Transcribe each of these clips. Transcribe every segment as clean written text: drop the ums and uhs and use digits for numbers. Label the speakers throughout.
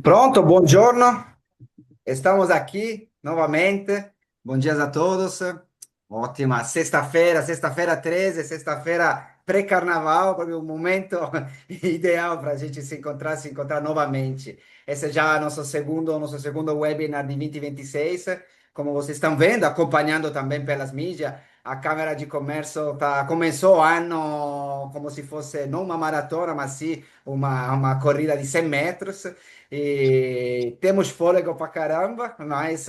Speaker 1: Pronto, buongiorno. Estamos aqui novamente. Bom dia a todos. Ótima sexta-feira, sexta-feira 13, sexta-feira pré-carnaval, proprio um momento ideal para a gente se encontrar novamente. Esse é já nosso segundo webinar de 2026. Como vocês estão vendo, acompanhando também pelas mídias, a Câmara de Comércio começou o ano como se fosse não uma maratona, mas sim uma corrida de 100 metros. E temos fôlego pra caramba, mas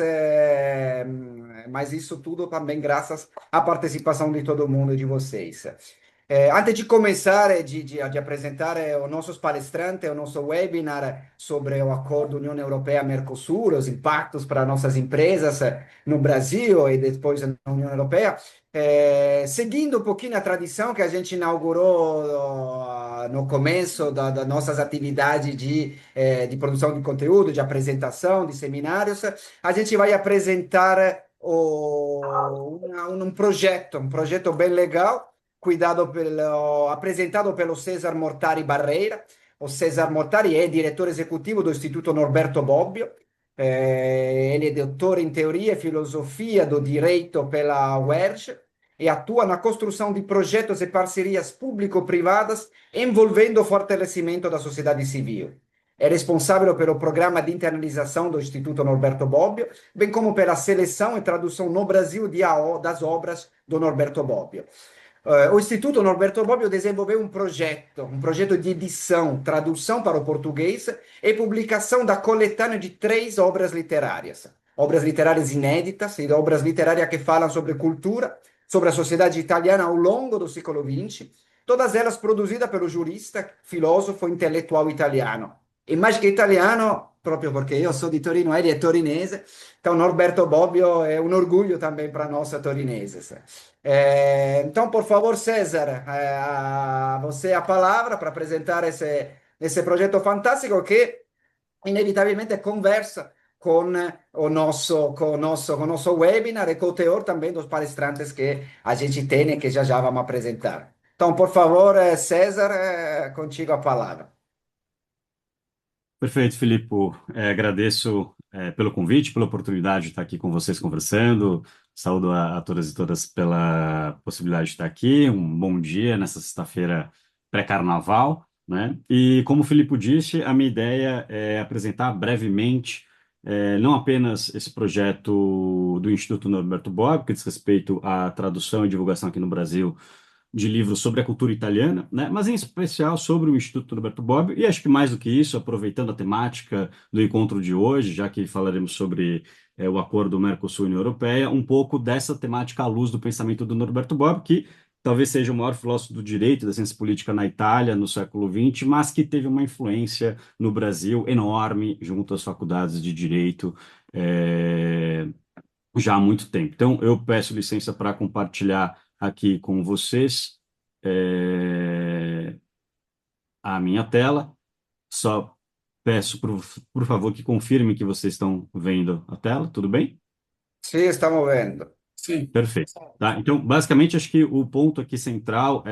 Speaker 1: isso tudo também graças à participação de todo mundo, de vocês. Antes de começar, de apresentar os nossos palestrantes, o nosso webinar sobre o acordo União Europeia-Mercosul, os impactos para nossas empresas no Brasil e depois na União Europeia, seguindo um pouquinho a tradição que a gente inaugurou no começo das nossas atividades de produção de conteúdo, de apresentação, de seminários, a gente vai apresentar um projeto bem legal apresentado pelo César Mortari Barreira. O César Mortari é diretor executivo do Instituto Norberto Bobbio. Ele é doutor em teoria e filosofia do direito pela UERJ e atua na construção de projetos e parcerias público-privadas envolvendo o fortalecimento da sociedade civil. É responsável pelo programa de internalização do Instituto Norberto Bobbio, bem como pela seleção e tradução no Brasil das obras do Norberto Bobbio. O Instituto Norberto Bobbio desenvolveu um projeto de edição, tradução para o português e publicação da coletânea de 3 obras literárias inéditas e obras literárias que falam sobre cultura, sobre a sociedade italiana ao longo do século XX, todas elas produzidas pelo jurista, filósofo, intelectual italiano. E mais que italiano, proprio perché io sono di Torino, ele é torinese, então Norberto Bobbio é um orgulho também para nós torinenses. Então, por favor, César, a você a palavra para apresentar esse projeto fantástico que inevitavelmente conversa com o nosso webinar e com o teor também dos palestrantes que a gente tem e que já já vamos apresentar. Então, por favor, César, contigo a palavra.
Speaker 2: Perfeito, Filipe. Agradeço pelo convite, pela oportunidade de estar aqui com vocês conversando. Saúdo a todas e todas pela possibilidade de estar aqui. Um bom dia nessa sexta-feira pré-carnaval, né? E como o Filipe disse, a minha ideia é apresentar brevemente não apenas esse projeto do Instituto Norberto Bobbio, que diz respeito à tradução e divulgação aqui no Brasil de livros sobre a cultura italiana, né? Mas em especial sobre o Instituto Roberto Bobbio, e acho que mais do que isso, aproveitando a temática do encontro de hoje, já que falaremos sobre o acordo Mercosul-União Europeia, um pouco dessa temática à luz do pensamento do Norberto Bobbio, que talvez seja o maior filósofo do direito e da ciência política na Itália no século XX, mas que teve uma influência no Brasil enorme junto às faculdades de direito já há muito tempo. Então, eu peço licença para compartilhar aqui com vocês é, a minha tela. Só peço, por favor, que confirme que vocês estão vendo a tela, tudo bem?
Speaker 1: Sim, estamos vendo.
Speaker 3: Sim.
Speaker 2: Perfeito. Tá? Então, basicamente, acho que o ponto aqui central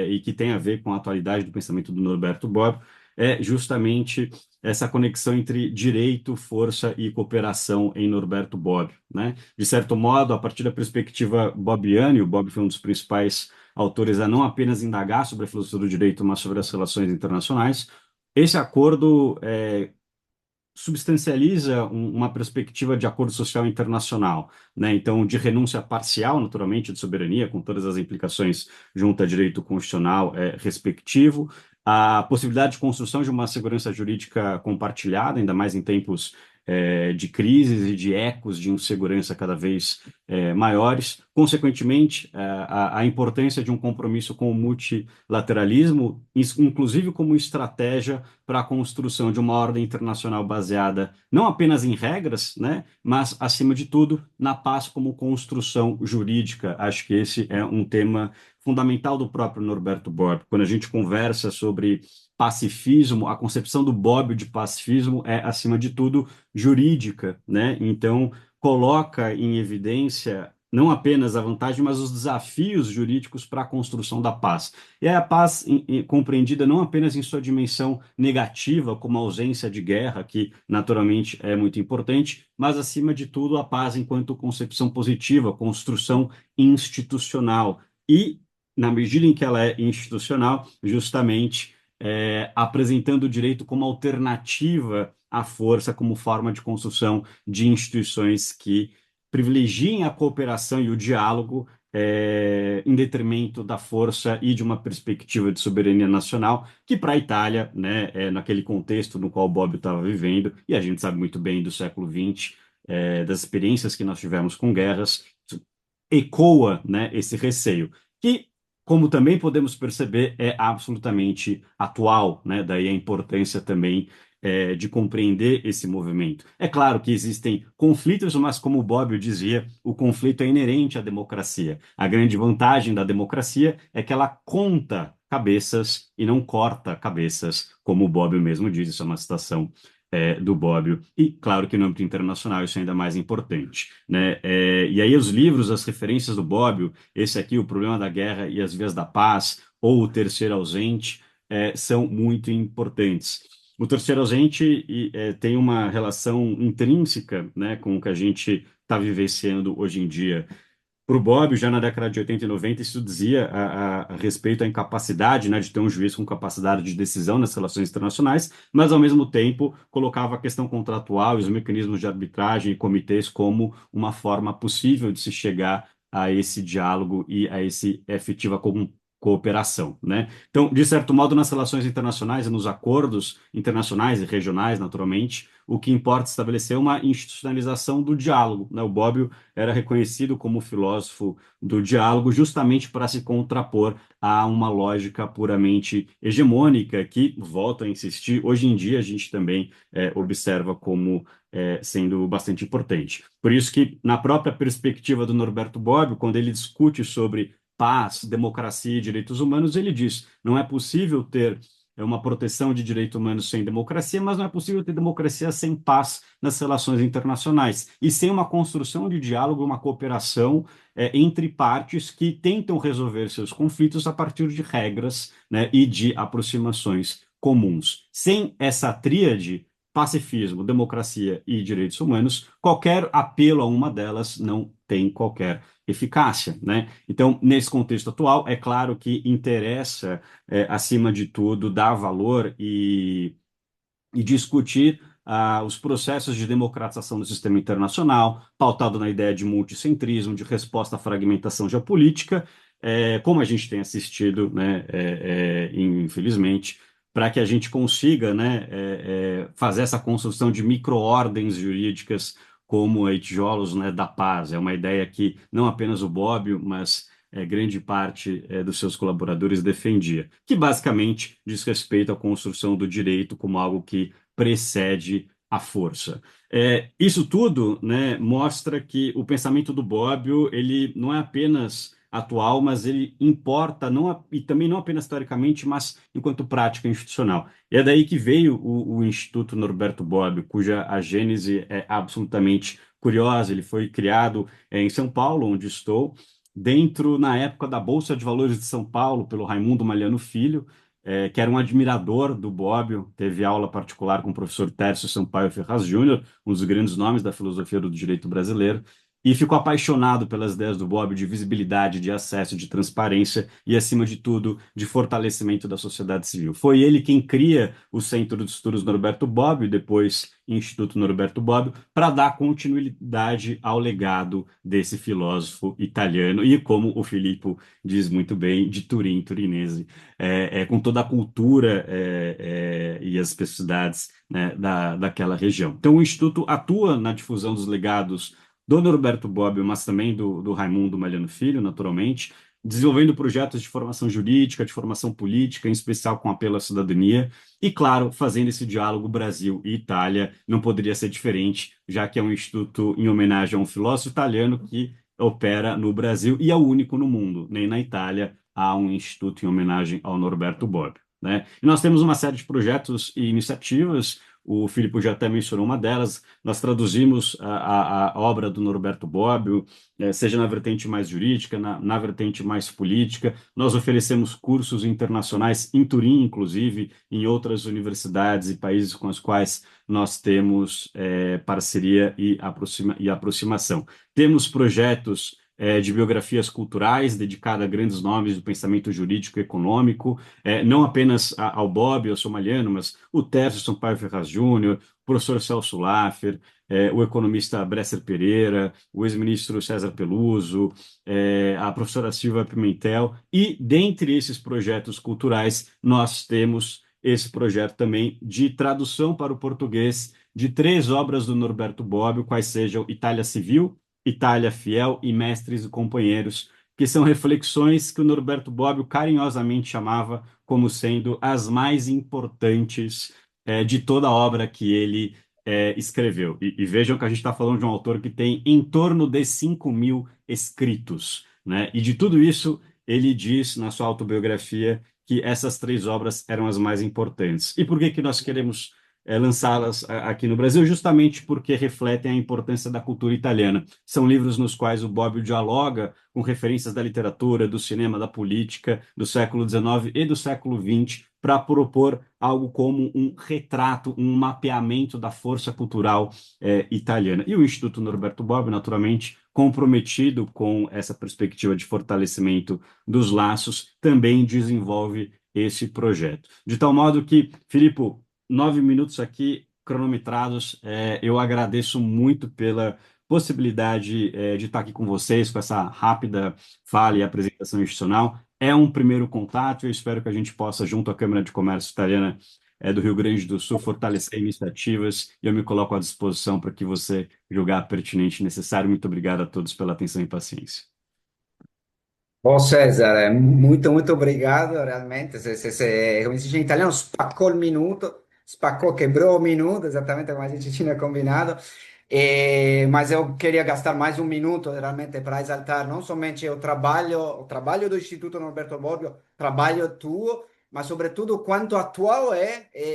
Speaker 2: e que tem a ver com a atualidade do pensamento do Norberto Bobbio é justamente essa conexão entre direito, força e cooperação em Norberto Bobbio, né? De certo modo, a partir da perspectiva bobbiana, e o Bobbio foi um dos principais autores a não apenas indagar sobre a filosofia do direito, mas sobre as relações internacionais, esse acordo substancializa uma perspectiva de acordo social internacional, né? Então, de renúncia parcial, naturalmente, de soberania, com todas as implicações junto a direito constitucional respectivo, a possibilidade de construção de uma segurança jurídica compartilhada, ainda mais em tempos de crises e de ecos de insegurança cada vez maiores. Consequentemente, a importância de um compromisso com o multilateralismo, inclusive como estratégia para a construção de uma ordem internacional baseada não apenas em regras, né, mas, acima de tudo, na paz como construção jurídica. Acho que esse é um tema fundamental do próprio Norberto Bobbio. Quando a gente conversa sobre pacifismo, a concepção do Bobbio de pacifismo é, acima de tudo, jurídica, né? Então, coloca em evidência não apenas a vantagem, mas os desafios jurídicos para a construção da paz. E é a paz compreendida não apenas em sua dimensão negativa, como a ausência de guerra, que naturalmente é muito importante, mas, acima de tudo, a paz enquanto concepção positiva, construção institucional. E, na medida em que ela é institucional, justamente apresentando o direito como alternativa à força, como forma de construção de instituições que privilegiem a cooperação e o diálogo em detrimento da força e de uma perspectiva de soberania nacional, que para a Itália, né, naquele contexto no qual o Bobbio estava vivendo, e a gente sabe muito bem do século XX, das experiências que nós tivemos com guerras, ecoa, né, esse receio, que, como também podemos perceber, é absolutamente atual, né? Daí a importância também de compreender esse movimento. É claro que existem conflitos, mas como o Bobbio dizia, o conflito é inerente à democracia. A grande vantagem da democracia é que ela conta cabeças e não corta cabeças, como o Bobbio mesmo diz, isso é uma citação do Bobbio. E claro que no âmbito internacional isso é ainda mais importante, né? E aí os livros, as referências do Bobbio, esse aqui, O Problema da Guerra e as Vias da Paz, ou O Terceiro Ausente, são muito importantes. O terceiro ausente tem uma relação intrínseca, né, com o que a gente está vivenciando hoje em dia. Para o Bob, já na década de 80 e 90, isso dizia a respeito à incapacidade, né, de ter um juiz com capacidade de decisão nas relações internacionais, mas, ao mesmo tempo, colocava a questão contratual e os mecanismos de arbitragem e comitês como uma forma possível de se chegar a esse diálogo e a esse efetiva cooperação, né? Então, de certo modo, nas relações internacionais e nos acordos internacionais e regionais, naturalmente, o que importa é estabelecer uma institucionalização do diálogo, né? O Bobbio era reconhecido como filósofo do diálogo justamente para se contrapor a uma lógica puramente hegemônica que, volto a insistir, hoje em dia a gente também observa como sendo bastante importante. Por isso que, na própria perspectiva do Norberto Bobbio, quando ele discute sobre paz, democracia e direitos humanos, ele diz: não é possível ter uma proteção de direitos humanos sem democracia, mas não é possível ter democracia sem paz nas relações internacionais e sem uma construção de diálogo, uma cooperação entre partes que tentam resolver seus conflitos a partir de regras, né, e de aproximações comuns. Sem essa tríade, pacifismo, democracia e direitos humanos, qualquer apelo a uma delas não tem qualquer eficácia, né? Então, nesse contexto atual, é claro que interessa, acima de tudo, dar valor e discutir os processos de democratização do sistema internacional, pautado na ideia de multicentrismo, de resposta à fragmentação geopolítica, como a gente tem assistido, né, infelizmente, para que a gente consiga, né, fazer essa construção de micro-ordens jurídicas como a tijolos, né, da paz. É uma ideia que não apenas o Bobbio, mas grande parte dos seus colaboradores defendia, que basicamente diz respeito à construção do direito como algo que precede a força. Isso tudo, né, mostra que o pensamento do Bobbio ele não é apenas atual, mas ele importa e também não apenas teoricamente, mas enquanto prática institucional. E é daí que veio o Instituto Norberto Bobbio, cuja a gênese é absolutamente curiosa. Ele foi criado em São Paulo, onde estou, dentro, na época, da Bolsa de Valores de São Paulo, pelo Raimundo Malhano Filho, que era um admirador do Bobbio, teve aula particular com o professor Tércio Sampaio Ferraz Júnior, um dos grandes nomes da filosofia do direito brasileiro, e ficou apaixonado pelas ideias do Bobbio de visibilidade, de acesso, de transparência e, acima de tudo, de fortalecimento da sociedade civil. Foi ele quem cria o Centro de Estudos Norberto Bobbio, depois Instituto Norberto Bobbio, para dar continuidade ao legado desse filósofo italiano e, como o Filippo diz muito bem, de Turim, turinese, com toda a cultura e as especificidades, né, daquela região. Então, o Instituto atua na difusão dos legados do Norberto Bobbio, mas também do Raimundo Malhano Filho, naturalmente, desenvolvendo projetos de formação jurídica, de formação política, em especial com apelo à cidadania, e, claro, fazendo esse diálogo Brasil e Itália, não poderia ser diferente, já que é um instituto em homenagem a um filósofo italiano que opera no Brasil e é o único no mundo, nem na Itália há um instituto em homenagem ao Norberto Bobbio, né? E nós temos uma série de projetos e iniciativas, o Filipe já até mencionou uma delas. Nós traduzimos a obra do Norberto Bobbio, seja na vertente mais jurídica, na vertente mais política. Nós oferecemos cursos internacionais em Turim, inclusive, em outras universidades e países com os quais nós temos parceria e aproximação. Temos projetos de biografias culturais dedicadas a grandes nomes do pensamento jurídico e econômico, não apenas ao Bob, ao Somaliano, mas o Tércio Sampaio Ferraz Júnior, o professor Celso Laffer, o economista Bresser Pereira, o ex-ministro César Peluso, a professora Silvia Pimentel, e dentre esses projetos culturais, nós temos esse projeto também de tradução para o português de três obras do Norberto Bobbio, quais sejam Itália Civil, Itália Fiel e Mestres e Companheiros, que são reflexões que o Norberto Bobbio carinhosamente chamava como sendo as mais importantes de toda a obra que ele escreveu. E vejam que a gente está falando de um autor que tem em torno de 5.000 escritos, né? E de tudo isso, ele diz na sua autobiografia que essas três obras eram as mais importantes. E por que que nós queremos lançá-las aqui no Brasil? Justamente porque refletem a importância da cultura italiana. São livros nos quais o Bobbio dialoga com referências da literatura, do cinema, da política, do século XIX e do século XX, para propor algo como um retrato, um mapeamento da força cultural italiana. E o Instituto Norberto Bobbio, naturalmente, comprometido com essa perspectiva de fortalecimento dos laços, também desenvolve esse projeto. De tal modo que, Filipe, 9 minutos aqui cronometrados. Eu agradeço muito pela possibilidade de estar aqui com vocês, com essa rápida fala e apresentação institucional. É um primeiro contato e eu espero que a gente possa, junto à Câmara de Comércio Italiana do Rio Grande do Sul, fortalecer iniciativas e eu me coloco à disposição para que você julgar pertinente e necessário. Muito obrigado a todos pela atenção e paciência.
Speaker 1: Ô César, muito obrigado, realmente. Come si dice in italiano, spaccò il minuto, spaccò, quebrou o minuto, exatamente como a gente tinha combinado. Mas eu queria gastar mais um minuto, realmente, para exaltar não somente o trabalho do Instituto Norberto Bobbio, trabalho tuo, mas sobretudo quanto atual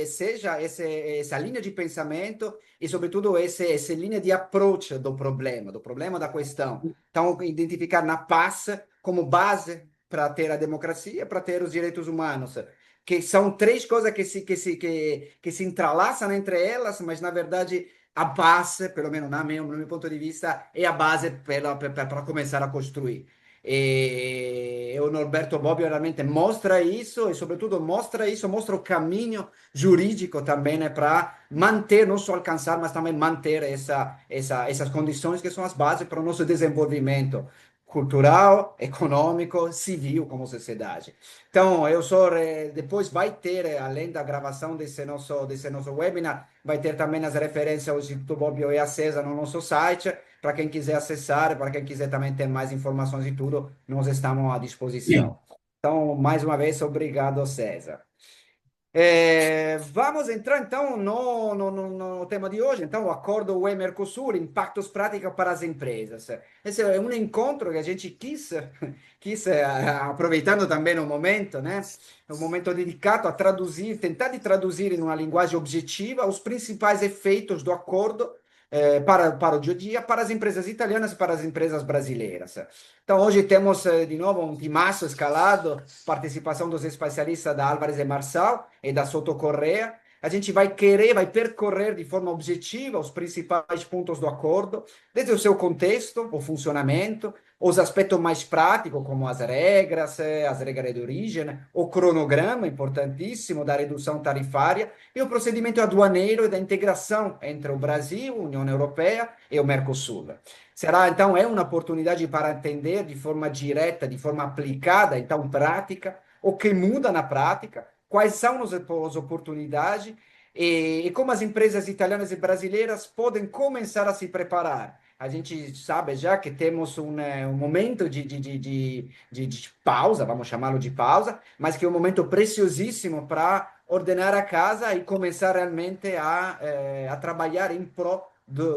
Speaker 1: seja essa linha de pensamento e, sobretudo, essa linha de approach do problema da questão. Então, identificar na paz como base para ter a democracia, para ter os direitos humanos, que são três coisas que se entrelaçam entre elas, mas na verdade a base, pelo menos no meu ponto de vista, é a base para começar a construir. E o Norberto Bobbio realmente mostra isso e, sobretudo, mostra o caminho jurídico também, né, para manter, não só alcançar, mas também manter essas condições que são as bases para o nosso desenvolvimento cultural, econômico, civil como sociedade. Então, depois vai ter, além da gravação desse nosso webinar, vai ter também as referências ao Instituto Bobbio e a César no nosso site, para quem quiser acessar, para quem quiser também ter mais informações e tudo, nós estamos à disposição. Então, mais uma vez, obrigado, César. Vamos entrar então no tema de hoje, então o acordo UE-Mercosul, impactos práticos para as empresas. Esse é um encontro que a gente aproveitando também o momento, né? É um momento dedicado a tentar de traduzir em uma linguagem objetiva os principais efeitos do acordo para o dia a dia, para as empresas italianas e para as empresas brasileiras. Então, hoje temos de novo um timaço escalado, participação dos especialistas da Álvares e Marçal e da Souto Correa. A gente vai percorrer de forma objetiva os principais pontos do acordo, desde o seu contexto, o funcionamento, os aspectos mais práticos, como as regras de origem, o cronograma, importantíssimo, da redução tarifária, e o procedimento aduaneiro e da integração entre o Brasil, a União Europeia e o Mercosul. Será, então, uma oportunidade para entender de forma direta, de forma aplicada, então prática, o que muda na prática, quais são as oportunidades e como as empresas italianas e brasileiras podem começar a se preparar. A gente sabe já que temos um momento de pausa, vamos chamá-lo de pausa, mas que é um momento preciosíssimo para ordenar a casa e começar realmente a trabalhar em prol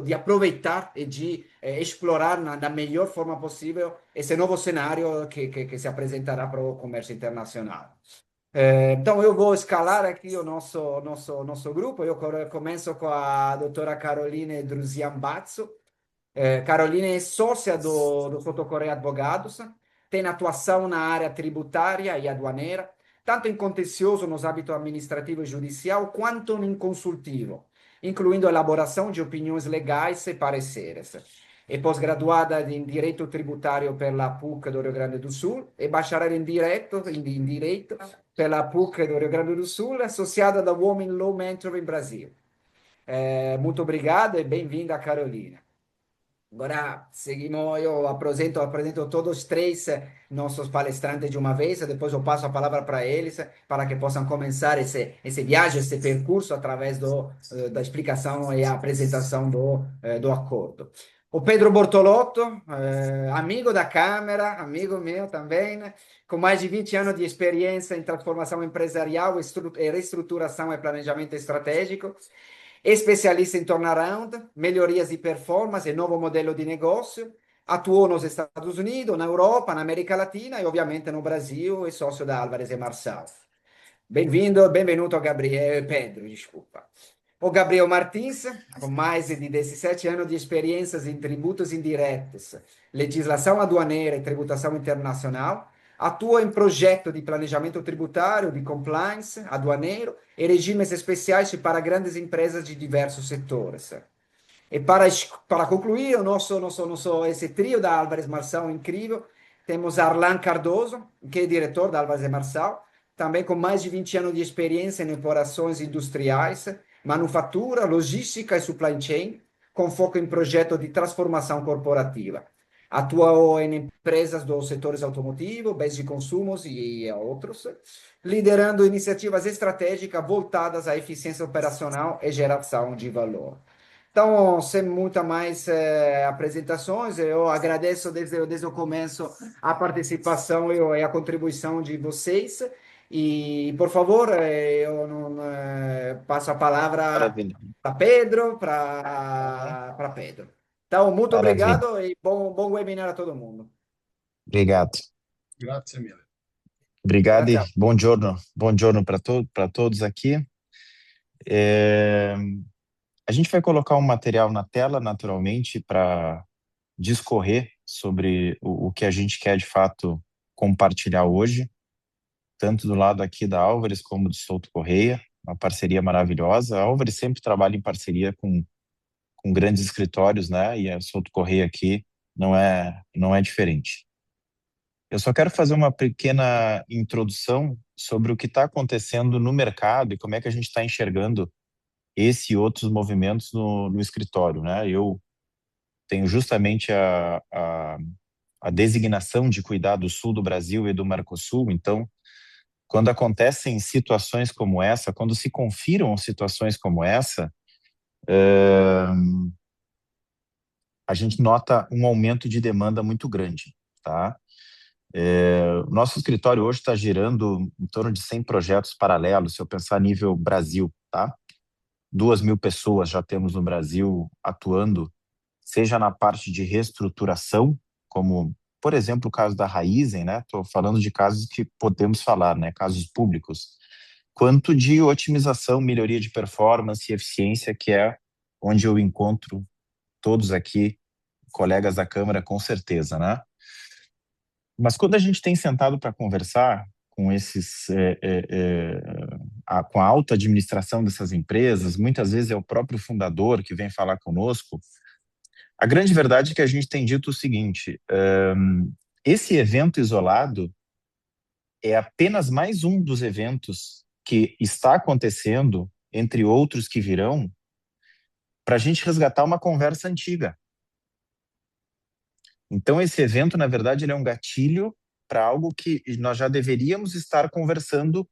Speaker 1: de aproveitar e de explorar da melhor forma possível esse novo cenário que se apresentará para o comércio internacional. Então, eu vou escalar aqui o nosso grupo. Eu começo com a doutora Caroline Drusian Bazzo. Caroline é sócia do Souto Correia Advogados, tem atuação na área tributária e aduaneira, tanto em contencioso nos âmbitos administrativo e judicial, quanto em consultivo, incluindo elaboração de opiniões legais e pareceres. É pós-graduada em Direito Tributário pela PUC do Rio Grande do Sul e bacharel em Direito pela PUC do Rio Grande do Sul, associada da Women Law Mentor em Brasil. Muito obrigado e bem-vinda, Carolina. Agora seguimos, eu apresento todos os três nossos palestrantes de uma vez, e depois eu passo a palavra para eles, para que possam começar esse viagem, esse percurso através da explicação e apresentação do acordo. O Pedro Bortolotto, amigo da Câmara, amigo meu também, né? Com mais de 20 anos de experiência em transformação empresarial, e reestruturação e planejamento estratégico, especialista em turnaround, melhorias de performance e novo modelo de negócio. Atuou nos Estados Unidos, na Europa, na América Latina e, ovviamente, no Brasil, e sócio da Álvares e Marçal. Bem-vindo, benvenuto Gabriel, Pedro, desculpa. O Gabriel Martins, com mais de 17 anos de experiências em tributos indiretos, legislação aduaneira e tributação internacional, atua em projetos de planejamento tributário, de compliance, aduaneiro e regimes especiais para grandes empresas de diversos setores. E para concluir esse trio da Álvares Marçal incrível, temos Arlan Cardoso, que é diretor da Álvares Marçal, também com mais de 20 anos de experiência em operações industriais, manufatura, logística e supply chain, com foco em projetos de transformação corporativa. Atuou em empresas dos setores automotivo, bens de consumos e outros, liderando iniciativas estratégicas voltadas à eficiência operacional e geração de valor. Então, sem muita mais apresentações, eu agradeço desde o começo a participação e a contribuição de vocês. E, por favor, eu não, passo a palavra
Speaker 3: Maravilha,
Speaker 1: para Pedro, para Pedro. Então, muito
Speaker 3: maravilha.
Speaker 1: obrigado e bom webinar a todo mundo.
Speaker 3: Obrigado.
Speaker 4: Grazie mille.
Speaker 3: Obrigado e
Speaker 1: Grazie.
Speaker 3: bom giorno para todos aqui. A gente vai colocar um material na tela, naturalmente, para discorrer sobre o que a gente quer, de fato, compartilhar hoje, tanto do lado aqui da Álvares como do Souto Correia, uma parceria maravilhosa. A Álvares sempre trabalha em parceria com grandes escritórios, né? E a Souto Correia aqui não é diferente. Eu só quero fazer uma pequena introdução sobre o que está acontecendo no mercado e como é que a gente está enxergando esse e outros movimentos no escritório, né? Eu tenho justamente a designação de cuidar do sul do Brasil e do Mercosul, então, quando acontecem situações como essa, quando se confirmam situações como essa, a gente nota um aumento de demanda muito grande, tá? O nosso escritório hoje está girando em torno de 100 projetos paralelos, se eu pensar a nível Brasil, tá? 2.000 pessoas já temos no Brasil atuando, seja na parte de reestruturação, como, por exemplo, o caso da Raizen, né? Estou falando de casos que podemos falar, né? Casos públicos, quanto de otimização, melhoria de performance e eficiência, que é onde eu encontro todos aqui, colegas da Câmara, com certeza, né? Mas quando a gente tem sentado para conversar com com a alta administração dessas empresas, muitas vezes é o próprio fundador que vem falar conosco, a grande verdade é que a gente tem dito o seguinte: esse evento isolado é apenas mais um dos eventos que está acontecendo, entre outros que virão, para a gente resgatar uma conversa antiga. Então, esse evento, na verdade, ele é um gatilho para algo que nós já deveríamos estar conversando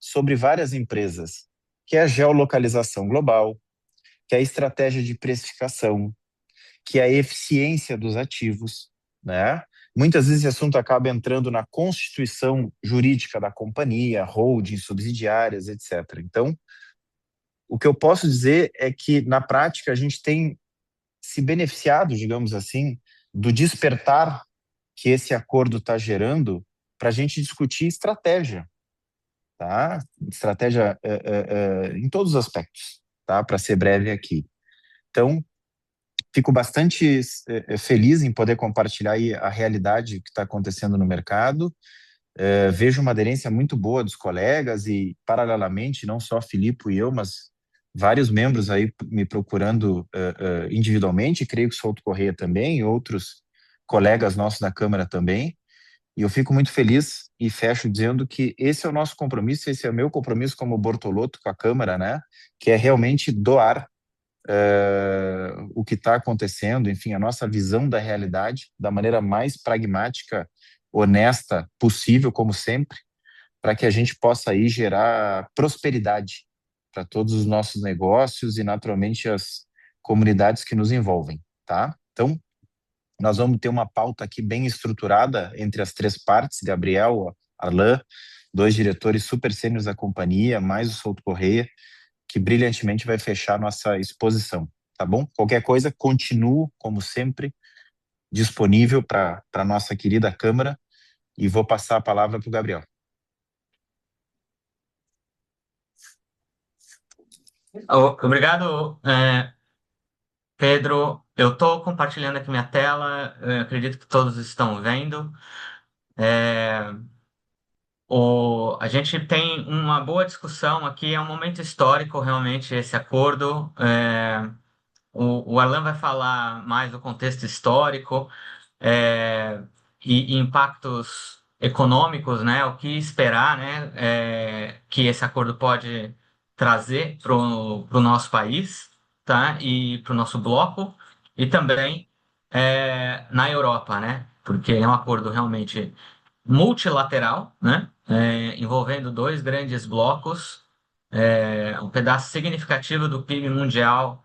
Speaker 3: sobre várias empresas, que é a geolocalização global, que é a estratégia de precificação, que é a eficiência dos ativos, né? Muitas vezes esse assunto acaba entrando na constituição jurídica da companhia, holding, subsidiárias, etc. Então, o que eu posso dizer é que, na prática, a gente tem se beneficiado, digamos assim, do despertar que esse acordo está gerando para a gente discutir estratégia, tá? Estratégia em todos os aspectos, tá? Para ser breve aqui. Então, fico bastante feliz em poder compartilhar aí a realidade que está acontecendo no mercado. Vejo uma aderência muito boa dos colegas e, paralelamente, não só Filipe e eu, mas vários membros aí me procurando individualmente, creio que Souto Corrêa também, e outros colegas nossos da Câmara também. E eu fico muito feliz e fecho dizendo que esse é o nosso compromisso, esse é o meu compromisso como Bortolotto com a Câmara, né? Que é realmente doar o que está acontecendo, enfim, a nossa visão da realidade da maneira mais pragmática, honesta possível, como sempre, para que a gente possa aí gerar prosperidade para todos os nossos negócios e, naturalmente, as comunidades que nos envolvem, tá? Então, nós vamos ter uma pauta aqui bem estruturada entre as três partes, Gabriel, Arlan, dois diretores super sêniores da companhia, mais o Souto Correia, que brilhantemente vai fechar nossa exposição, tá bom? Qualquer coisa, continuo, como sempre, disponível para a nossa querida Câmara e vou passar a palavra para o Gabriel.
Speaker 4: Obrigado, Pedro. Eu estou compartilhando aqui minha tela, acredito que todos estão vendo. É, a gente tem uma boa discussão aqui, é um momento histórico realmente esse acordo. O Alan vai falar mais do contexto histórico, é, e impactos econômicos, né? O que esperar, né? Que esse acordo pode trazer para o nosso país, tá? E para o nosso bloco e também na Europa, né? Porque é um acordo realmente multilateral, né? Envolvendo dois grandes blocos, um pedaço significativo do PIB mundial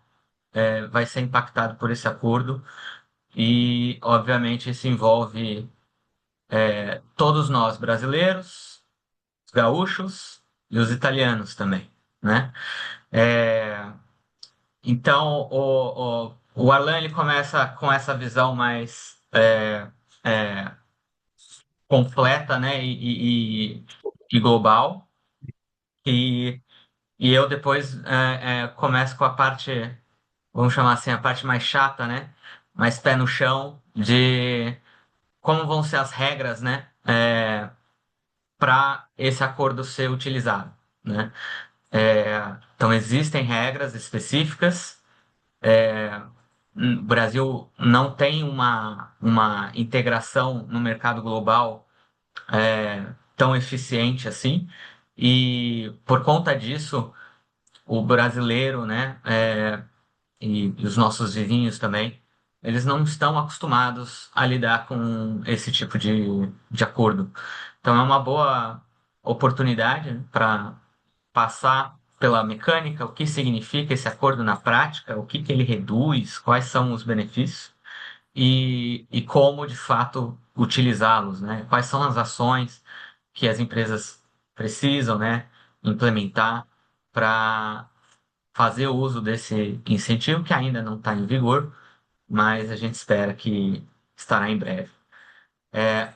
Speaker 4: vai ser impactado por esse acordo e, obviamente, isso envolve todos nós brasileiros, os gaúchos e os italianos também, né? É, então, o Arlan ele começa com essa visão mais é, completa, né? E global e, e eu depois começo com a parte, vamos chamar assim, a parte mais chata, né? Mais pé no chão de como vão ser as regras, né, para esse acordo ser utilizado, né? Então existem regras específicas. O Brasil não tem uma integração no mercado global tão eficiente assim, e por conta disso, o brasileiro, né, e os nossos vizinhos também, eles não estão acostumados a lidar com esse tipo de acordo. Então é uma boa oportunidade para passar pela mecânica, o que significa esse acordo na prática, o que ele reduz, quais são os benefícios e como de fato utilizá-los, né? Quais são as ações que as empresas precisam, né, implementar para fazer uso desse incentivo que ainda não está em vigor, mas a gente espera que estará em breve.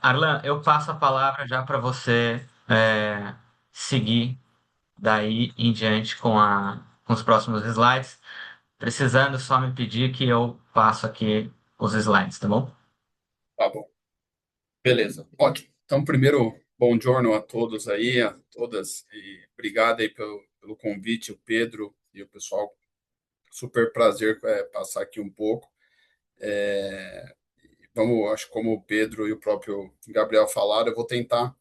Speaker 4: Arlan, eu passo a palavra já para você seguir daí em diante com os próximos slides. Precisando, só me pedir que eu passo aqui os slides, tá bom?
Speaker 5: Tá bom, beleza, ótimo. Então, primeiro, bom giorno a todos aí, a todas, e obrigado aí pelo convite, o Pedro e o pessoal. Super prazer passar aqui um pouco. Vamos, acho que como o Pedro e o próprio Gabriel falaram, eu vou tentar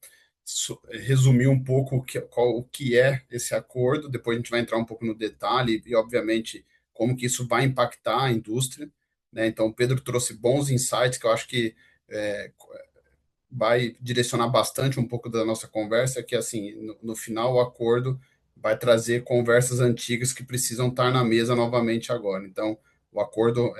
Speaker 5: resumir um pouco o que é esse acordo, depois a gente vai entrar um pouco no detalhe e, obviamente, como que isso vai impactar a indústria, né? Então, o Pedro trouxe bons insights que eu acho que é, vai direcionar bastante um pouco da nossa conversa, que assim, no final o acordo vai trazer conversas antigas que precisam estar na mesa novamente agora. Então, o acordo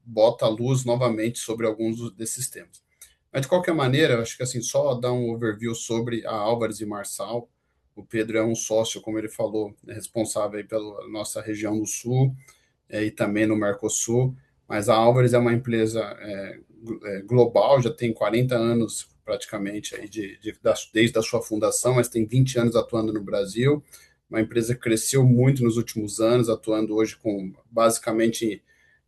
Speaker 5: bota a luz novamente sobre alguns desses temas. Mas, de qualquer maneira, eu acho que assim, só dar um overview sobre a Álvares e Marçal. O Pedro é um sócio, como ele falou, responsável aí pela nossa região do Sul, e também no Mercosul, mas a Álvares é uma empresa global, já tem 40 anos praticamente aí desde a sua fundação, mas tem 20 anos atuando no Brasil. Uma empresa que cresceu muito nos últimos anos, atuando hoje com basicamente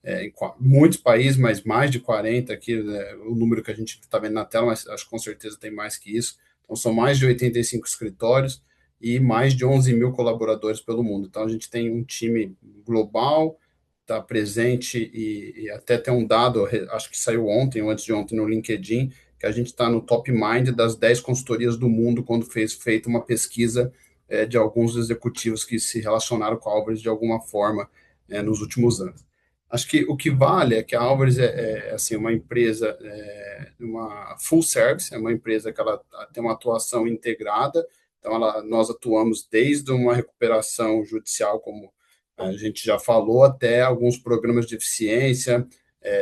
Speaker 5: em muitos países, mas mais de 40 aqui, né, o número que a gente está vendo na tela, mas acho que com certeza tem mais que isso. Então, são mais de 85 escritórios e mais de 11 mil colaboradores pelo mundo. Então, a gente tem um time global, está presente e até tem um dado, acho que saiu ontem ou antes de ontem no LinkedIn, que a gente está no top mind das 10 consultorias do mundo quando feita uma pesquisa de alguns executivos que se relacionaram com a Álvares de alguma forma nos últimos anos. Acho que o que vale é que a Álvares é assim, uma empresa, uma full service, é uma empresa que ela tem uma atuação integrada, então nós atuamos desde uma recuperação judicial, como a gente já falou, até alguns programas de eficiência,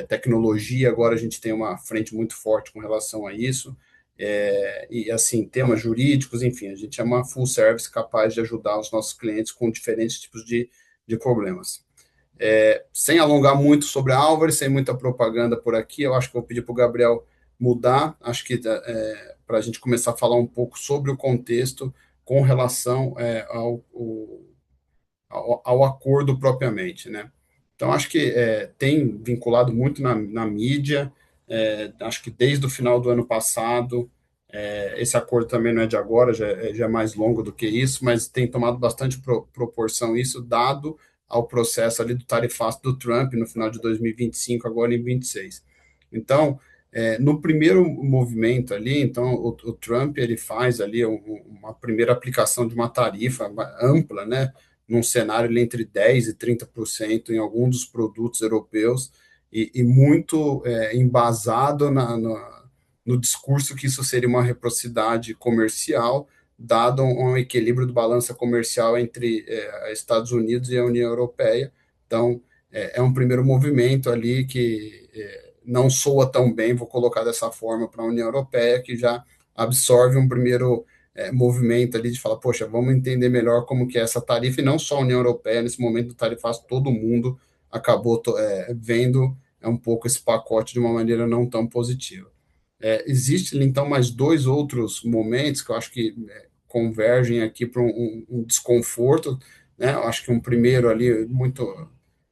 Speaker 5: tecnologia, agora a gente tem uma frente muito forte com relação a isso, e assim, temas jurídicos, enfim, a gente é uma full service capaz de ajudar os nossos clientes com diferentes tipos de problemas. Sem alongar muito sobre a Álvares, sem muita propaganda por aqui, eu acho que vou pedir para o Gabriel mudar, acho que para a gente começar a falar um pouco sobre o contexto com relação ao acordo propriamente, né? Então, acho que tem vinculado muito na mídia, acho que desde o final do ano passado, esse acordo também não é de agora, já é mais longo do que isso, mas tem tomado bastante proporção isso, dado ao processo ali do tarifaço do Trump no final de 2025, agora em 26. Então, no primeiro movimento ali, então o Trump ele faz ali uma primeira aplicação de uma tarifa ampla, né, num cenário ali entre 10% e 30% em algum dos produtos europeus, e muito embasado no discurso que isso seria uma reciprocidade comercial, dado um equilíbrio de balança comercial entre Estados Unidos e a União Europeia. Então, é um primeiro movimento ali que não soa tão bem, vou colocar dessa forma, para a União Europeia, que já absorve um primeiro movimento ali de falar, poxa, vamos entender melhor como que é essa tarifa, e não só a União Europeia, nesse momento do tarifaço, todo mundo acabou vendo um pouco esse pacote de uma maneira não tão positiva. Existem, então, mais dois outros momentos que eu acho que convergem aqui para um desconforto, né? Eu acho que um primeiro ali, muito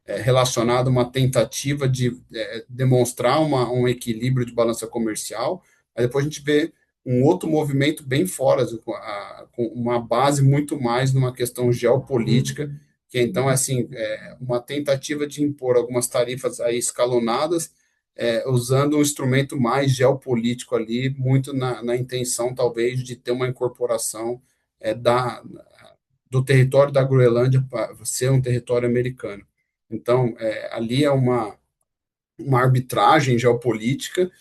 Speaker 5: relacionado a uma tentativa de demonstrar um equilíbrio de balança comercial, aí depois a gente vê um outro movimento bem fora, com uma base muito mais numa questão geopolítica, que então, assim, uma tentativa de impor algumas tarifas aí escalonadas, usando um instrumento mais geopolítico ali, muito na intenção, talvez, de ter uma incorporação do território da Groenlândia para ser um território americano. Então, ali é uma arbitragem geopolítica,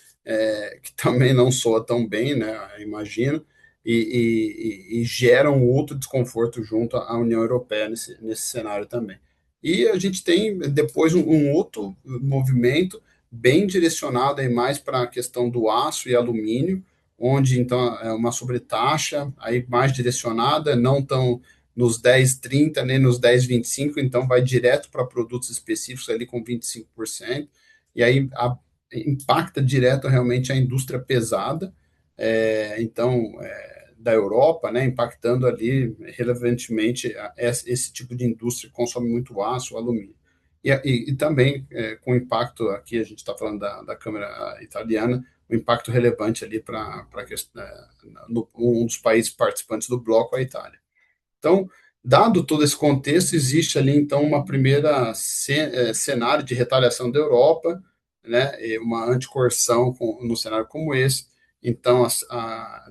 Speaker 5: que também não soa tão bem, né, imagino, e gera um outro desconforto junto à União Europeia nesse cenário também. E a gente tem depois um outro movimento bem direcionado aí mais para a questão do aço e alumínio, onde então é uma sobretaxa aí mais direcionada, não tão nos 10,30 nem nos 10,25, então vai direto para produtos específicos ali com 25%, e aí impacta direto realmente a indústria pesada, então, da Europa, né, impactando ali relevantemente esse tipo de indústria que consome muito aço, alumínio. E também, com impacto, aqui a gente está falando da Câmara Italiana, um impacto relevante ali para um dos países participantes do bloco, a Itália. Então, dado todo esse contexto, existe ali, então, uma primeira cenário de retaliação da Europa, né, e uma anticoerção no cenário como esse. Então,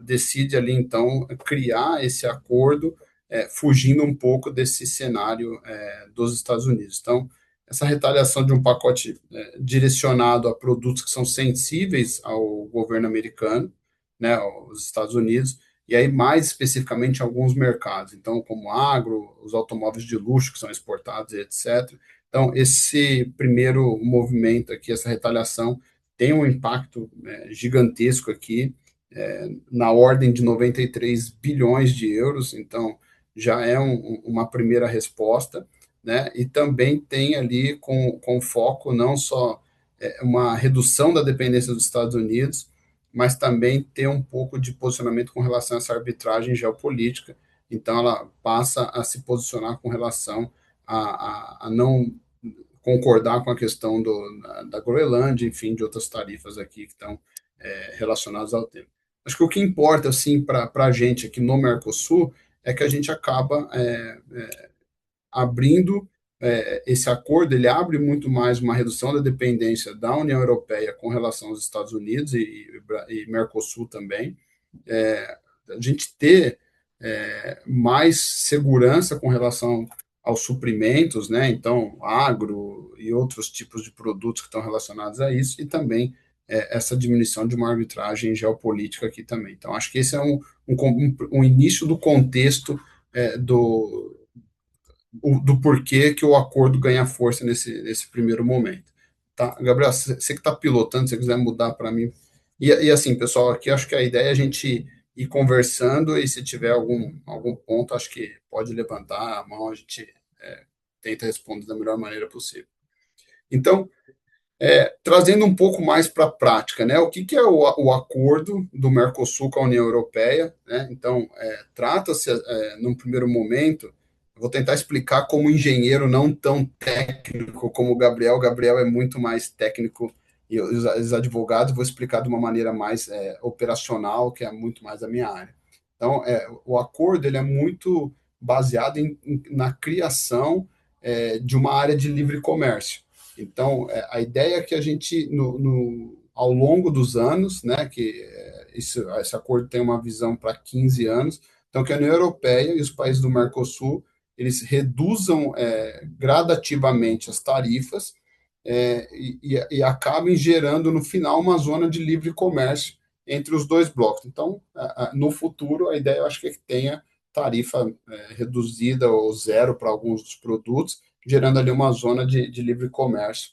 Speaker 5: decide ali, então, criar esse acordo, fugindo um pouco desse cenário dos Estados Unidos. Então, essa retaliação de um pacote direcionado a produtos que são sensíveis ao governo americano, né, aos Estados Unidos, e aí mais especificamente em alguns mercados, então como agro, os automóveis de luxo que são exportados, etc. Então, esse primeiro movimento aqui, essa retaliação, tem um impacto gigantesco aqui, na ordem de 93 bilhões de euros, então já é uma primeira resposta, né? E também tem ali com foco não só uma redução da dependência dos Estados Unidos, mas também ter um pouco de posicionamento com relação a essa arbitragem geopolítica. Então, ela passa a se posicionar com relação a não concordar com a questão da Groenlândia, enfim, de outras tarifas aqui que estão relacionadas ao tema. Acho que o que importa, assim, para a gente aqui no Mercosul é que a gente acaba abrindo esse acordo, ele abre muito mais uma redução da dependência da União Europeia com relação aos Estados Unidos e Mercosul também, a gente ter mais segurança com relação aos suprimentos, né? Então, agro e outros tipos de produtos que estão relacionados a isso, e também essa diminuição de uma arbitragem geopolítica aqui também. Então, acho que esse é um início do contexto do porquê que o acordo ganha força nesse primeiro momento. Tá? Gabriel, você que está pilotando, se você quiser mudar para mim. E assim, pessoal, aqui acho que a ideia é a gente ir conversando e se tiver algum ponto, acho que pode levantar a mão, a gente tenta responder da melhor maneira possível. Então, trazendo um pouco mais para a prática, né? O que é o acordo do Mercosul com a União Europeia, né? Então, trata-se, num primeiro momento, eu vou tentar explicar como engenheiro não tão técnico como o Gabriel. O Gabriel é muito mais técnico e os advogados vou explicar de uma maneira mais operacional, que é muito mais a minha área. Então, o acordo ele é muito baseado na criação de uma área de livre comércio. Então, a ideia é que a gente, ao longo dos anos, né, que esse acordo tem uma visão para 15 anos, então que a União Europeia e os países do Mercosul, eles reduzam gradativamente as tarifas e acabem gerando, no final, uma zona de livre comércio entre os dois blocos. Então, no futuro, a ideia, eu acho que é que tenha tarifa reduzida ou zero para alguns dos produtos, gerando ali uma zona de livre comércio